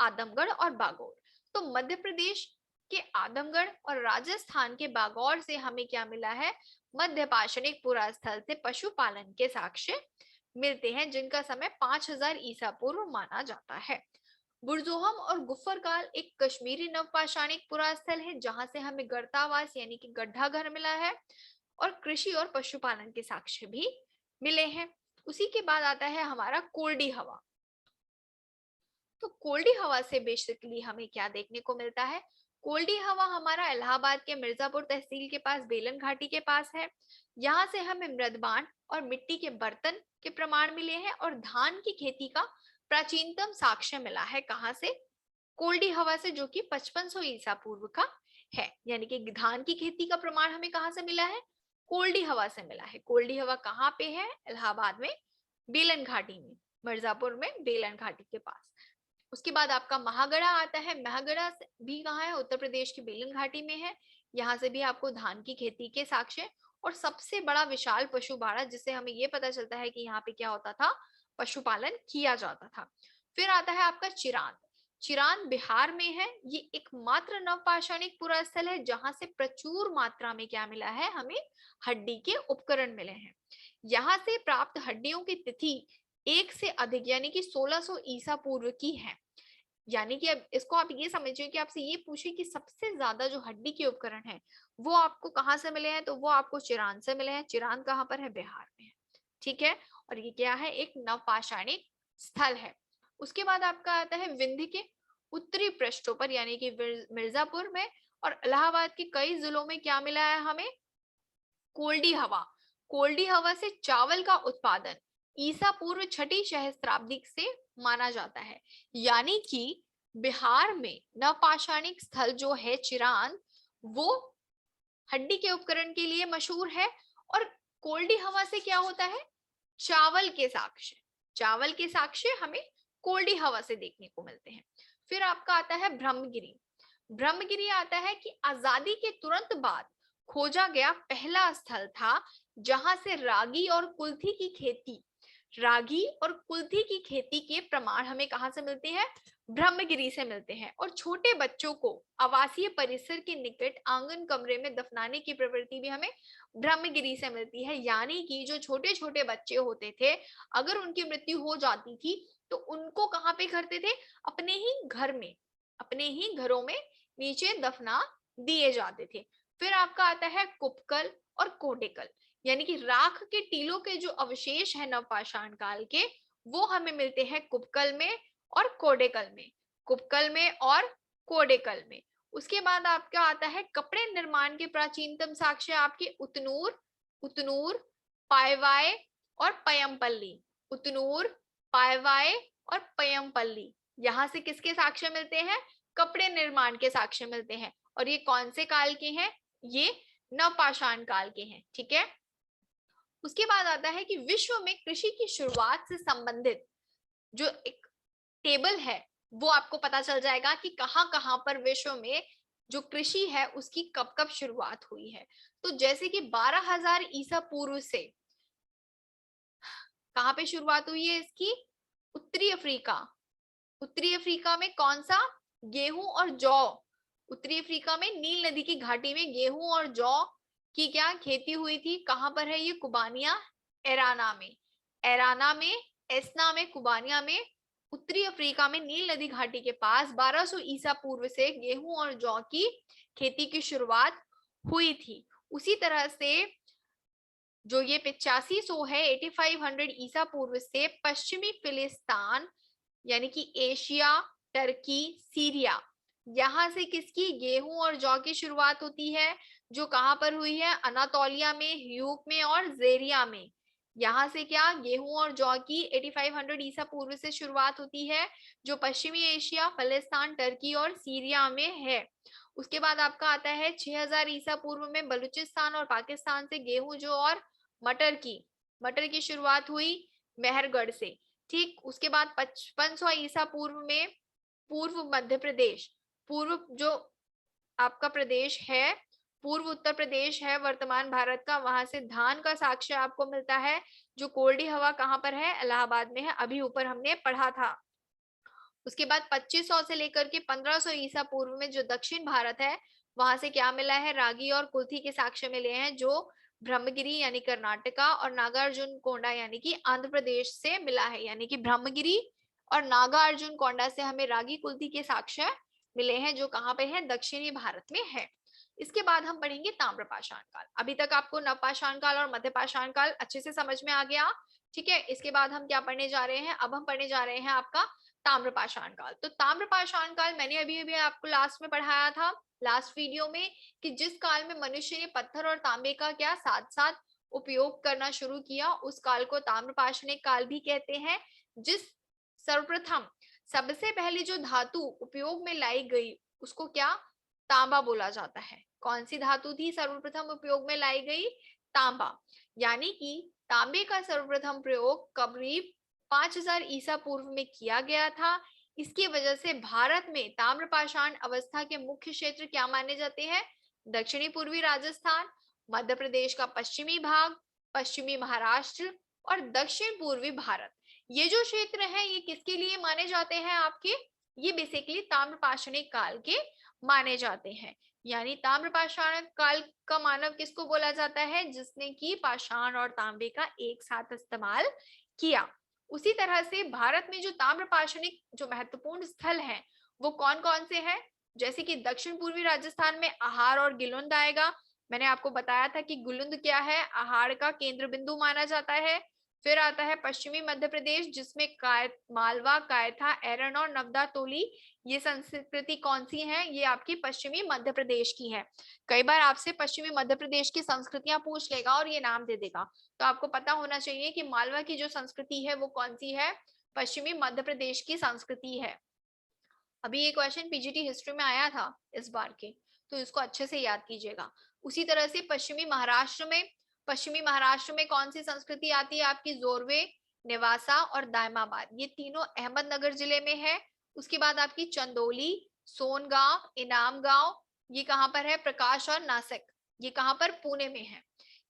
आदमगढ़ और बागौर। तो मध्य प्रदेश के आदमगढ़ और राजस्थान के बागौर से हमें क्या मिला है, मध्य पाषाणिक पुरास्थल से पशुपालन के साक्ष्य मिलते हैं, जिनका समय 5000 ईसा पूर्व माना जाता है। बुरजोहम और गुफर काल एक कश्मीरी नवपाषाणिक पुरास्थल है, जहां से हमें गर्तावास यानी कि गड्ढा घर मिला है और कृषि और पशुपालन के साक्ष्य भी मिले हैं। उसी के बाद आता है हमारा कोल्डी हवा। तो कोल्डी हवा से बेसिकली हमें क्या देखने को मिलता है, कोल्डी हवा हमारा इलाहाबाद के मिर्जापुर तहसील के पास बेलन घाटी के पास है। यहाँ से हमें मृदबान और मिट्टी के बर्तन के प्रमाण मिले हैं और धान की खेती का प्राचीनतम साक्ष्य मिला है। कहाँ से, कोल्डी हवा से, जो कि 5500 ईसा पूर्व का है। यानी कि धान की खेती का प्रमाण हमें कहाँ से मिला है, कोल्डी हवा से मिला है। कोल्डी हवा कहाँ पे है, इलाहाबाद में बेलन घाटी में, मिर्जापुर में बेलन घाटी के पास। उसके बाद आपका महागढ़ा आता है। महागढ़ा भी कहाँ है, उत्तर प्रदेश की बेलन घाटी में है। यहाँ से भी आपको धान की खेती के साक्ष्य और सबसे बड़ा विशाल पशु बाड़ा, जिससे हमें ये पता चलता है कि यहाँ पे क्या होता था, पशुपालन किया जाता था। फिर आता है आपका चिरांद। चिरांद बिहार में है। ये एकमात्र नवपाषाणिक पुरास्थल है जहां से प्रचुर मात्रा में क्या मिला है, हमें हड्डी के उपकरण मिले हैं। यहाँ से प्राप्त हड्डियों की तिथि एक से अधिक यानी कि 1600 ईसा पूर्व की है। यानी कि अब इसको आप ये समझिए कि आपसे ये पूछे कि सबसे ज्यादा जो हड्डी के उपकरण है वो आपको कहाँ से मिले हैं, तो वो आपको चिरांद से मिले हैं। चिरांद कहाँ पर है, बिहार में है। ठीक है, और ये क्या है, एक नवपाषाणिक स्थल है। उसके बाद आपका आता है विंध्य के उत्तरी पृष्ठों पर यानी कि मिर्जापुर में और इलाहाबाद के कई जिलों में क्या मिला है हमें, कोल्डी हवा। कोल्डी हवा से चावल का उत्पादन ईसा पूर्व छठी सहस्त्राब्दी से माना जाता है। यानी कि बिहार में नवपाषाणिक स्थल जो है चिरांद, वो हड्डी के उपकरण के लिए मशहूर है और कोल्डी हवा से क्या होता है, चावल के साक्ष्य। चावल के साक्ष्य हमें कोल्डी हवा से देखने को मिलते हैं। फिर आपका आता है ब्रह्मगिरी। ब्रह्मगिरी आता है कि आजादी के तुरंत बाद खोजा गया पहला स्थल था जहां से रागी और कुल्थी की खेती, रागी और कुल्थी की खेती के प्रमाण हमें कहां से मिलते हैं, ब्रह्मगिरी से मिलते हैं। और छोटे बच्चों को आवासीय परिसर के निकट आंगन कमरे में दफनाने की प्रवृत्ति भी हमें ब्रह्मगिरी से मिलती है। यानी कि जो छोटे छोटे बच्चे होते थे, अगर उनकी मृत्यु हो जाती थी तो उनको कहाँ पे करते थे, अपने ही घर में, अपने ही घरों में नीचे दफना दिए जाते थे। फिर आपका आता है कुपकल और कोडेकल, यानी कि राख के टीलों के जो अवशेष है नवपाषाण काल के, वो हमें मिलते हैं कुपकल में और कोडेकल में, कुपकल में और कोडेकल में। उसके बाद आपका आता है कपड़े निर्माण के प्राचीनतम साक्ष्य आपके उतनूर, उतनूर, पायवाए और पयमपल्ली। उतनूर, पायवाए और पयमपल्ली, यहाँ से किसके साक्ष्य मिलते हैं, कपड़े निर्माण के साक्ष्य मिलते हैं। और ये कौन से काल के हैं? ये नवपाषाण काल के हैं, ठीक है। उसके बाद आता है कि विश्व में कृषि की शुरुआत से संबंधित जो एक टेबल है वो आपको पता चल जाएगा कि कहां कहां पर विश्व में जो कृषि है उसकी कब कब शुरुआत हुई है। तो जैसे कि 12,000 ईसा पूर्व से कहां पे शुरुआत हुई है इसकी? उत्तरी अफ्रीका। उत्तरी अफ्रीका में कौन सा? गेहूं और जौ। उत्तरी अफ्रीका में नील नदी की घाटी में गेहूं और जौ की क्या खेती हुई थी? कहां पर है ये? कुबानिया एराना में। एराना में, एसना में, कुबानिया में, उत्तरी अफ्रीका में नील नदी घाटी के पास 1200 ईसा पूर्व से गेहूं और जौ की खेती की शुरुआत हुई थी। उसी तरह से जो ये 8500 है 8500 ईसा पूर्व से पश्चिमी फिलिस्तान यानी कि एशिया, टर्की, सीरिया, यहां से किसकी? गेहूं और जौ की शुरुआत होती है। जो कहां पर हुई है? अनातोलिया में, ह्यूक में और जेरिया में। यहां से क्या? गेहूं और जौ की 8500 ईसा पूर्व से शुरुआत होती है, जो पश्चिमी एशिया, फिलिस्तान, टर्की और सीरिया में है। उसके बाद आपका आता है 6000 ईसा पूर्व में बलूचिस्तान और पाकिस्तान से गेहूं, जौ और मटर की शुरुआत हुई मेहरगढ़ से। ठीक, उसके बाद 5500 ईसा पूर्व में पूर्व मध्य प्रदेश, पूर्व जो आपका प्रदेश है, पूर्व उत्तर प्रदेश है वर्तमान भारत का, वहां से धान का साक्ष्य आपको मिलता है। जो कोल्डी हवा कहां पर है? इलाहाबाद में है, अभी ऊपर हमने पढ़ा था। उसके बाद 2500 से लेकर के 1500 ईसा पूर्व में जो दक्षिण भारत है वहां से क्या मिला है? रागी और कुल्थी के साक्ष्य मिले हैं, जो ब्रह्मगिरी यानी कर्नाटका और नागार्जुन कोंडा यानी कि आंध्र प्रदेश से मिला है। यानी कि ब्रह्मगिरी और नागार्जुन कोंडा से हमें रागी कुल्थी के साक्ष्य मिले हैं, जो कहाँ पे है? दक्षिणी भारत में है। इसके बाद हम पढ़ेंगे ताम्रपाषाण काल। अभी तक आपको नवपाषाण काल और मध्यपाषाण काल अच्छे से समझ में आ गया, ठीक है। इसके बाद हम क्या पढ़ने जा रहे हैं? अब हम पढ़ने जा रहे हैं आपका ताम्रपाषाण काल। तो ताम्रपाषाण काल मैंने अभी अभी आपको लास्ट में पढ़ाया था, लास्ट वीडियो में, कि जिस काल में मनुष्य ने पत्थर और तांबे का क्या साथ साथ उपयोग करना शुरू किया, उस काल को ताम्रपाषाणिक काल भी कहते हैं। जिस सर्वप्रथम सबसे पहले जो धातु उपयोग में लाई गई उसको क्या? तांबा बोला जाता है। कौन सी धातु थी सर्वप्रथम उपयोग में लाई गई? तांबा। यानी कि तांबे का सर्वप्रथम प्रयोग करीब 5000 ईसा पूर्व में किया गया था। इसकी वजह से भारत में ताम्रपाषाण अवस्था के मुख्य क्षेत्र क्या माने जाते हैं? दक्षिणी पूर्वी राजस्थान, मध्य प्रदेश का पश्चिमी भाग, पश्चिमी महाराष्ट्र और दक्षिण पूर्वी भारत। ये जो क्षेत्र है ये किसके लिए माने जाते हैं आपके? ये बेसिकली ताम्रपाषाणिक काल के माने जाते हैं। यानी ताम्रपाषाण काल का मानव किसको बोला जाता है? जिसने की पाषाण और तांबे का एक साथ इस्तेमाल किया। उसी तरह से भारत में जो ताम्रपाषाणिक जो महत्वपूर्ण स्थल हैं वो कौन कौन से हैं? जैसे कि दक्षिण पूर्वी राजस्थान में आहार और गिलुंद आएगा। मैंने आपको बताया था कि गिलुंद क्या है? आहार का केंद्र बिंदु माना जाता है। फिर आता है पश्चिमी मध्य प्रदेश, जिसमें मालवा, कायथा, एरन और नवदा तोली, ये संस्कृति कौन सी है? ये आपकी पश्चिमी मध्य प्रदेश की है। कई बार आपसे पश्चिमी मध्य प्रदेश की संस्कृतियां पूछ लेगा और ये नाम दे देगा, तो आपको पता होना चाहिए कि मालवा की जो संस्कृति है वो कौन सी है? पश्चिमी मध्य प्रदेश की संस्कृति है। अभी ये क्वेश्चन पीजीटी हिस्ट्री में आया था इस बार के, तो इसको अच्छे से याद कीजिएगा। उसी तरह से पश्चिमी महाराष्ट्र में कौन सी संस्कृति आती है आपकी? जोरवे, नेवासा और दायमाबाद, ये तीनों अहमदनगर जिले में है। उसके बाद आपकी चंदौली, सोनगांव, इनाम गांव, ये कहां पर है? प्रकाश और नासिक, ये कहां पर? पुणे में है।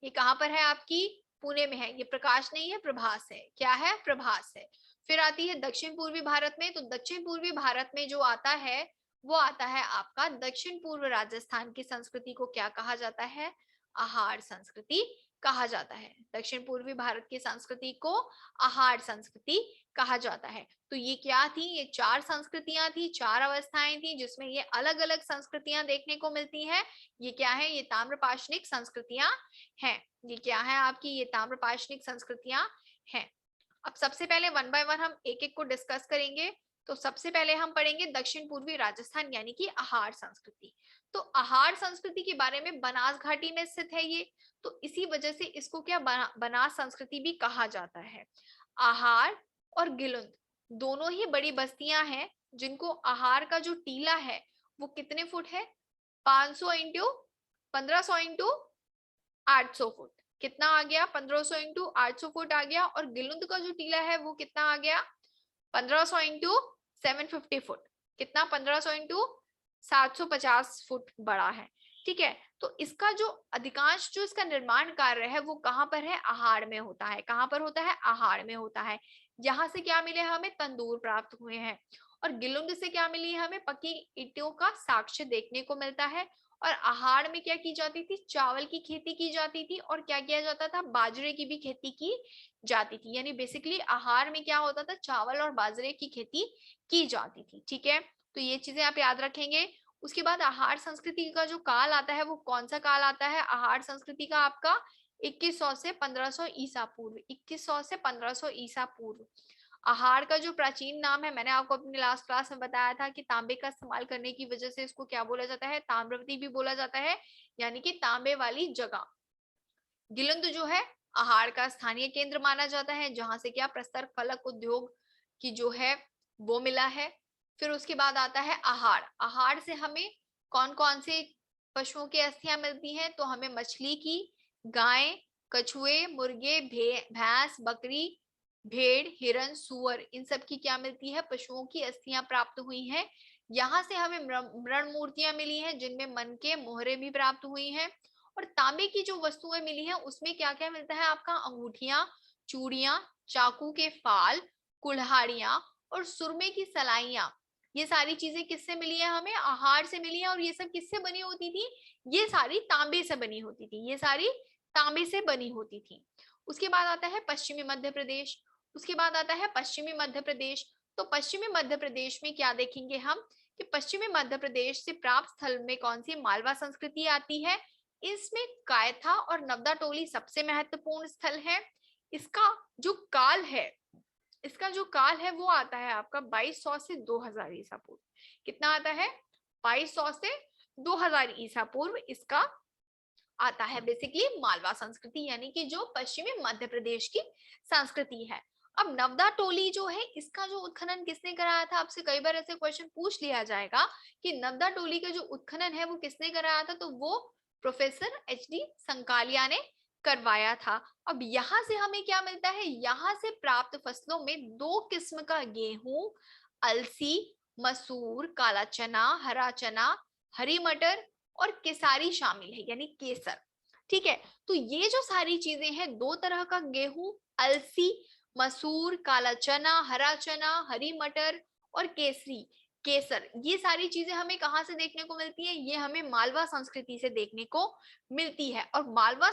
ये कहां पर है आपकी? पुणे में है। ये प्रकाश नहीं है, प्रभास है। क्या है? प्रभास है। फिर आती है दक्षिण पूर्वी भारत में, तो दक्षिण पूर्वी भारत में जो आता है वो आता है आपका दक्षिण पूर्व राजस्थान की संस्कृति को क्या कहा जाता है? आहार संस्कृति कहा जाता है। दक्षिण पूर्वी भारत की संस्कृति को आहार संस्कृति कहा जाता है। तो ये क्या थी? ये चार संस्कृतियां थी, चार अवस्थाएं थी, जिसमें ये अलग अलग संस्कृतियां देखने को मिलती हैं। ये क्या है? ये ताम्रपाषाणिक संस्कृतियां हैं। ये क्या है आपकी? ये ताम्रपाषाणिक संस्कृतियां हैं। अब सबसे पहले वन बाय वन हम एक एक को डिस्कस करेंगे। तो सबसे पहले हम पढ़ेंगे दक्षिण पूर्वी राजस्थान यानी कि आहार संस्कृति। तो आहार संस्कृति के बारे में, बनास घाटी में स्थित है ये, तो इसी वजह से इसको क्या बनास संस्कृति भी कहा जाता है। आहार और गिलुंद दोनों ही बड़ी बस्तियां हैं, जिनको आहार का जो टीला है वो कितने फुट है? 500 इंटू 1500 इंटू 800 फुट कितना आ गया, 1500 इंटू 800 फुट आ गया। और गिलुंद का जो टीला है वो कितना आ गया, 1500 इंटू 750 फुट कितना, 1500 इंटू 750 फुट बड़ा है। ठीक है, तो इसका जो अधिकांश जो इसका निर्माण कार्य है वो कहाँ पर है, आहाड़ में होता है। कहाँ पर होता है, आहाड़ में होता है। यहाँ से क्या मिले हमें, तंदूर प्राप्त हुए हैं। और गिलुंद से क्या मिली है, हमें पकी ईंटों का साक्ष्य देखने को मिलता है। और आहाड़ में क्या की जाती थी, चावल की खेती की जाती थी। और क्या किया जाता था, बाजरे की भी खेती की जाती थी। यानी बेसिकली आहार में क्या होता था, चावल और बाजरे की खेती की जाती थी। ठीक है, तो ये चीजें आप याद रखेंगे। उसके बाद आहार संस्कृति का जो काल आता है वो कौन सा काल आता है, आहार संस्कृति का आपका 2100 से 1500 ईसा पूर्व, 2100 से 1500 ईसा पूर्व। आहार का जो प्राचीन नाम है, मैंने आपको अपनी लास्ट क्लास में बताया था कि तांबे का इस्तेमाल करने की वजह से इसको क्या बोला जाता है, ताम्रवती भी बोला जाता है, यानी कि तांबे वाली जगह। गिलंद जो है आहार का स्थानीय केंद्र माना जाता है, जहां से क्या प्रस्तर फलक उद्योग की जो है वो मिला है। फिर उसके बाद आता है आहार। आहार से हमें कौन कौन से पशुओं की अस्थियां मिलती हैं, तो हमें मछली की, गाय, कछुए, मुर्गे, भैंस, बकरी, भेड़, हिरन, सुअर, इन सब की क्या मिलती है, पशुओं की अस्थियां प्राप्त हुई हैं। यहाँ से हमें मृण मूर्तियां मिली हैं, जिनमें मन के मोहरे भी प्राप्त हुई हैं। और तांबे की जो वस्तुएं मिली हैं उसमें क्या क्या मिलता है आपका, अंगूठियां, चूड़ियां, चाकू के फाल, कुल्हाड़ियां और सुरमे की सलाइयां। ये सारी चीजें किससे मिली है, हमें आहार से मिली है। और ये सब किससे बनी होती थी, ये सारी तांबे से बनी होती थी, ये सारी तांबे से बनी होती थी। उसके बाद आता है पश्चिमी मध्य प्रदेश। उसके बाद आता है पश्चिमी मध्य प्रदेश। तो पश्चिमी मध्य प्रदेश में क्या देखेंगे हम, कि पश्चिमी मध्य प्रदेश से प्राप्त स्थल में कौन सी, मालवा संस्कृति आती है। इसमें कायथा और नवदा टोली सबसे महत्वपूर्ण स्थल है। इसका जो काल है, इसका जो काल है वो आता है आपका 2200 से 2000 ईसा पूर्व। कितना आता है, 2200 से 2000 ईसा पूर्व इसका आता है बेसिकली मालवा संस्कृति, यानी कि जो पश्चिमी मध्य प्रदेश की संस्कृति है। अब नवदा टोली जो है, इसका जो उत्खनन किसने कराया था, आपसे कई बार ऐसे क्वेश्चन पूछ लिया जाएगा कि नवदा टोली का जो उत्खनन है वो किसने कराया था, तो वो प्रोफेसर एच.डी. संकालिया ने करवाया था। अब यहाँ से हमें क्या मिलता है, यहाँ से प्राप्त फसलों में दो किस्म का गेहूं, अलसी, मसूर, काला चना, हरा चना, हरी मटर और केसारी शामिल है, यानी केसर। ठीक है, तो ये जो सारी चीजें हैं, दो तरह का गेहूं, अलसी, मसूर, काला चना, हरा चना, हरी मटर और केसरी, केसर, ये सारी चीजें हमें कहां से देखने को मिलती है, ये हमें मालवा संस्कृति से देखने को मिलती है। और मालवा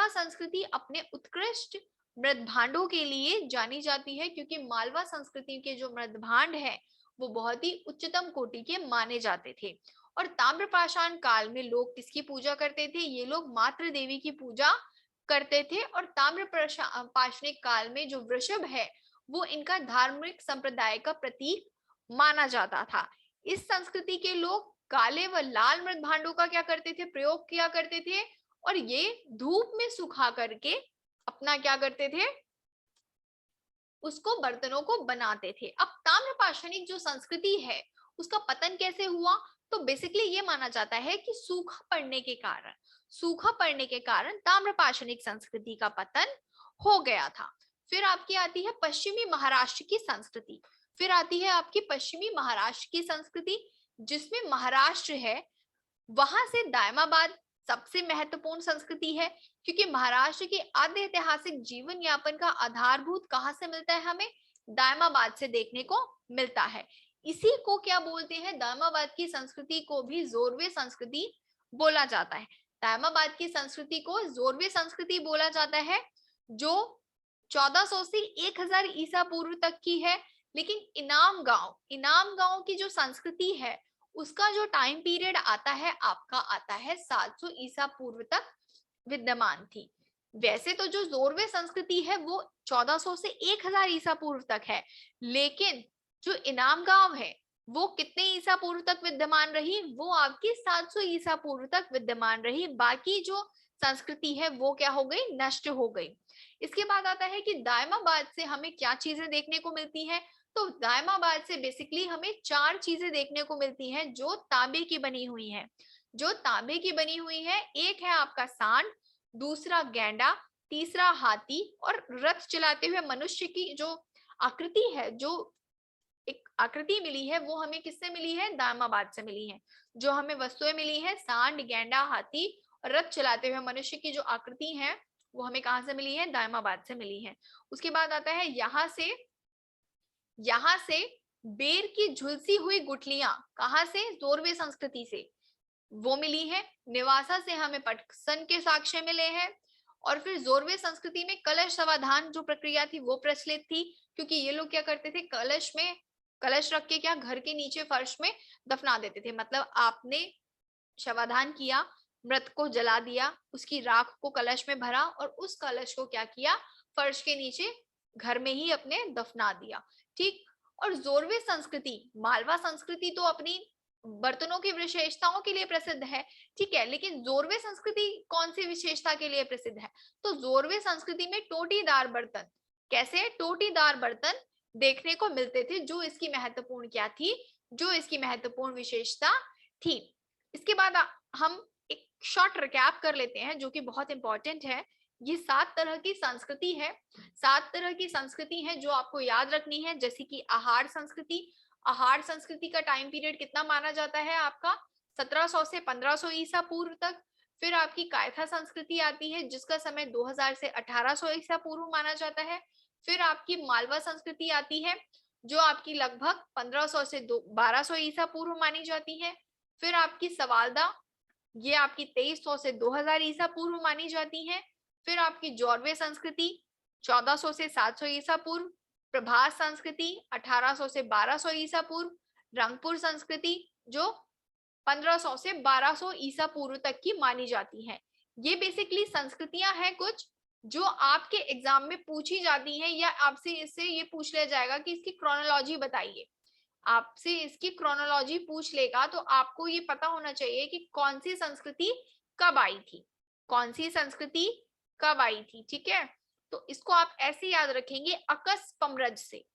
संस्कृति अपने उत्कृष्ट मृद भांडों के लिए जानी जाती है, क्योंकि मालवा संस्कृति के जो मृद भांड है वो बहुत ही उच्चतम कोटि के माने जाते थे। और ताम्रपाषाण काल में लोग किसकी पूजा करते थे, ये लोग मातृ देवी की पूजा करते थे। और ताम्रपाषाणिक काल में जो वृषभ है वो इनका धार्मिक संप्रदाय का प्रतीक माना जाता था। इस संस्कृति के लोग काले व लाल मृद भांडों का क्या करते थे, प्रयोग किया करते थे। और ये धूप में सुखा करके अपना क्या करते थे, उसको बर्तनों को बनाते थे। अब ताम्रपाषाणिक जो संस्कृति है उसका पतन कैसे हुआ, तो बेसिकली ये माना जाता है कि सूखा पड़ने के कारण ताम्रपाषाणिक संस्कृति का पतन हो गया था। फिर आपकी आती है पश्चिमी महाराष्ट्र की संस्कृति। फिर आती है आपकी पश्चिमी महाराष्ट्र की संस्कृति, जिसमें महाराष्ट्र है वहां से दायमाबाद सबसे महत्वपूर्ण संस्कृति है, क्योंकि महाराष्ट्र के आद्य ऐतिहासिक जीवन यापन का आधारभूत कहां से मिलता है, हमें दायमाबाद से देखने को मिलता है। इसी को क्या बोलते हैं, दायमाबाद की संस्कृति को भी जोरवे संस्कृति बोला जाता है। दायमाबाद की संस्कृति को जोरवे संस्कृति बोला जाता है, जो 1400 से 1000 ईसा पूर्व तक की है। लेकिन इनाम गांव की जो संस्कृति है उसका जो टाइम पीरियड आता है आपका आता है 700 ईसा पूर्व तक विद्यमान थी। वैसे तो जो जोरवे संस्कृति है वो 1400 से 1000 ईसा पूर्व तक है, लेकिन जो इनाम गांव है वो कितने ईसा पूर्व तक विद्यमान रही, वो आपकी 700 ईसा पूर्व तक विद्यमान रही। बाकी जो संस्कृति है वो क्या हो गई, नष्ट हो गई। इसके बाद आता है कि दायमाबाद से हमें क्या चीजें देखने को मिलती है, तो दायमाबाद से बेसिकली हमें 4 चीजें देखने को मिलती हैं जो तांबे की बनी हुई हैं। जो तांबे की बनी हुई है, एक है आपका सांड, दूसरा गैंडा, तीसरा हाथी, और रथ चलाते हुए मनुष्य की जो आकृति है, जो एक आकृति मिली है, वो हमें किससे मिली है? दायमाबाद से मिली है। जो हमें वस्तुएं मिली है, सांड, गैंडा, हाथी और रथ चलाते हुए मनुष्य की जो आकृति है, वो हमें कहां से मिली है? दायमाबाद से मिली है। उसके बाद आता है यहाँ से बेर की झुलसी हुई गुठलियां, कहां से? जोरवे संस्कृति से वो मिली है। निवासा से हमें पटसन के साक्ष्य मिले हैं। और फिर जोरवे संस्कृति में कलश समाधान जो प्रक्रिया थी वो प्रचलित थी, क्योंकि ये लोग क्या करते थे? कलश रख के क्या घर के नीचे फर्श में दफना देते थे। मतलब आपने शवाधान किया, मृत को जला दिया, उसकी राख को कलश में भरा और उस कलश को क्या किया? फर्श के नीचे घर में ही अपने दफना दिया। ठीक। और जोरवे संस्कृति, मालवा संस्कृति तो अपनी बर्तनों की विशेषताओं के लिए प्रसिद्ध है, ठीक है, लेकिन जोरवे संस्कृति कौन सी विशेषता के लिए प्रसिद्ध है? तो जोरवे संस्कृति में टोटीदार बर्तन, कैसे? टोटीदार बर्तन देखने को मिलते थे। जो इसकी महत्वपूर्ण क्या थी? जो इसकी महत्वपूर्ण विशेषता थी। इसके बाद हम एक शॉर्ट रिकैप कर लेते हैं जो कि बहुत इंपॉर्टेंट है। ये 7 तरह की संस्कृति है। 7 तरह की संस्कृति है जो आपको याद रखनी है, जैसे कि आहार संस्कृति। आहार संस्कृति का टाइम पीरियड कितना माना जाता है आपका? 1700 से 1500 ईसा पूर्व तक। फिर आपकी कायथा संस्कृति आती है जिसका समय 2000 से 1800 ईसा पूर्व माना जाता है। फिर आपकी मालवा संस्कृति आती है जो आपकी लगभग 1500 से 1200 ईसा पूर्व मानी जाती है। फिर आपकी सवालदा, ये आपकी 2300 से 2000 ईसा पूर्व मानी जाती है। फिर आपकी जौरवे संस्कृति 1400 से 700 ईसा पूर्व। प्रभास संस्कृति 1800 से 1200 ईसा पूर्व। रंगपुर संस्कृति जो 1500 से 1200 ईसा पूर्व तक की मानी जाती है। ये बेसिकली संस्कृतियां हैं कुछ जो आपके एग्जाम में पूछी जाती हैं, या आपसे इससे ये पूछ लिया जाएगा कि इसकी क्रोनोलॉजी बताइए। आपसे इसकी क्रोनोलॉजी पूछ लेगा तो आपको ये पता होना चाहिए कि कौन सी संस्कृति कब आई थी, कौन सी संस्कृति कब आई थी। ठीक है, तो इसको आप ऐसे याद रखेंगे, अकस पमरज से।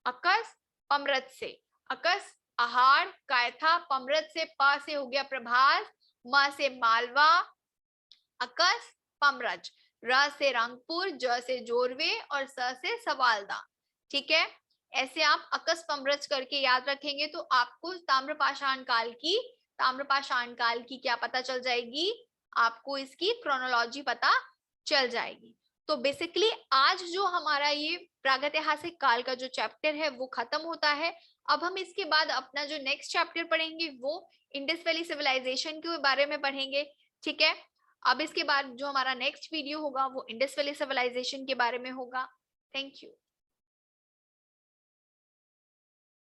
अकस पमरज से, अकस आहार, कायथा, पमरज से प से हो गया प्रभास, म से मालवा, अकस पमरज, र से रंगपुर, ज से जोरवे और स से सवालदा। ठीक है, ऐसे आप अकस पमरज करके याद रखेंगे तो आपको ताम्रपाषाण काल की क्या पता चल जाएगी? आपको इसकी क्रोनोलॉजी पता चल जाएगी। तो बेसिकली आज जो हमारा ये प्रागैतिहासिक काल का जो चैप्टर है वो खत्म होता है। अब हम इसके बाद अपना जो नेक्स्ट चैप्टर पढ़ेंगे वो इंडस वैली सिविलाइजेशन के बारे में पढ़ेंगे। ठीक है, अब इसके बाद जो हमारा नेक्स्ट वीडियो होगा वो इंडस वैली सिविलाइजेशन के बारे में होगा। Thank you.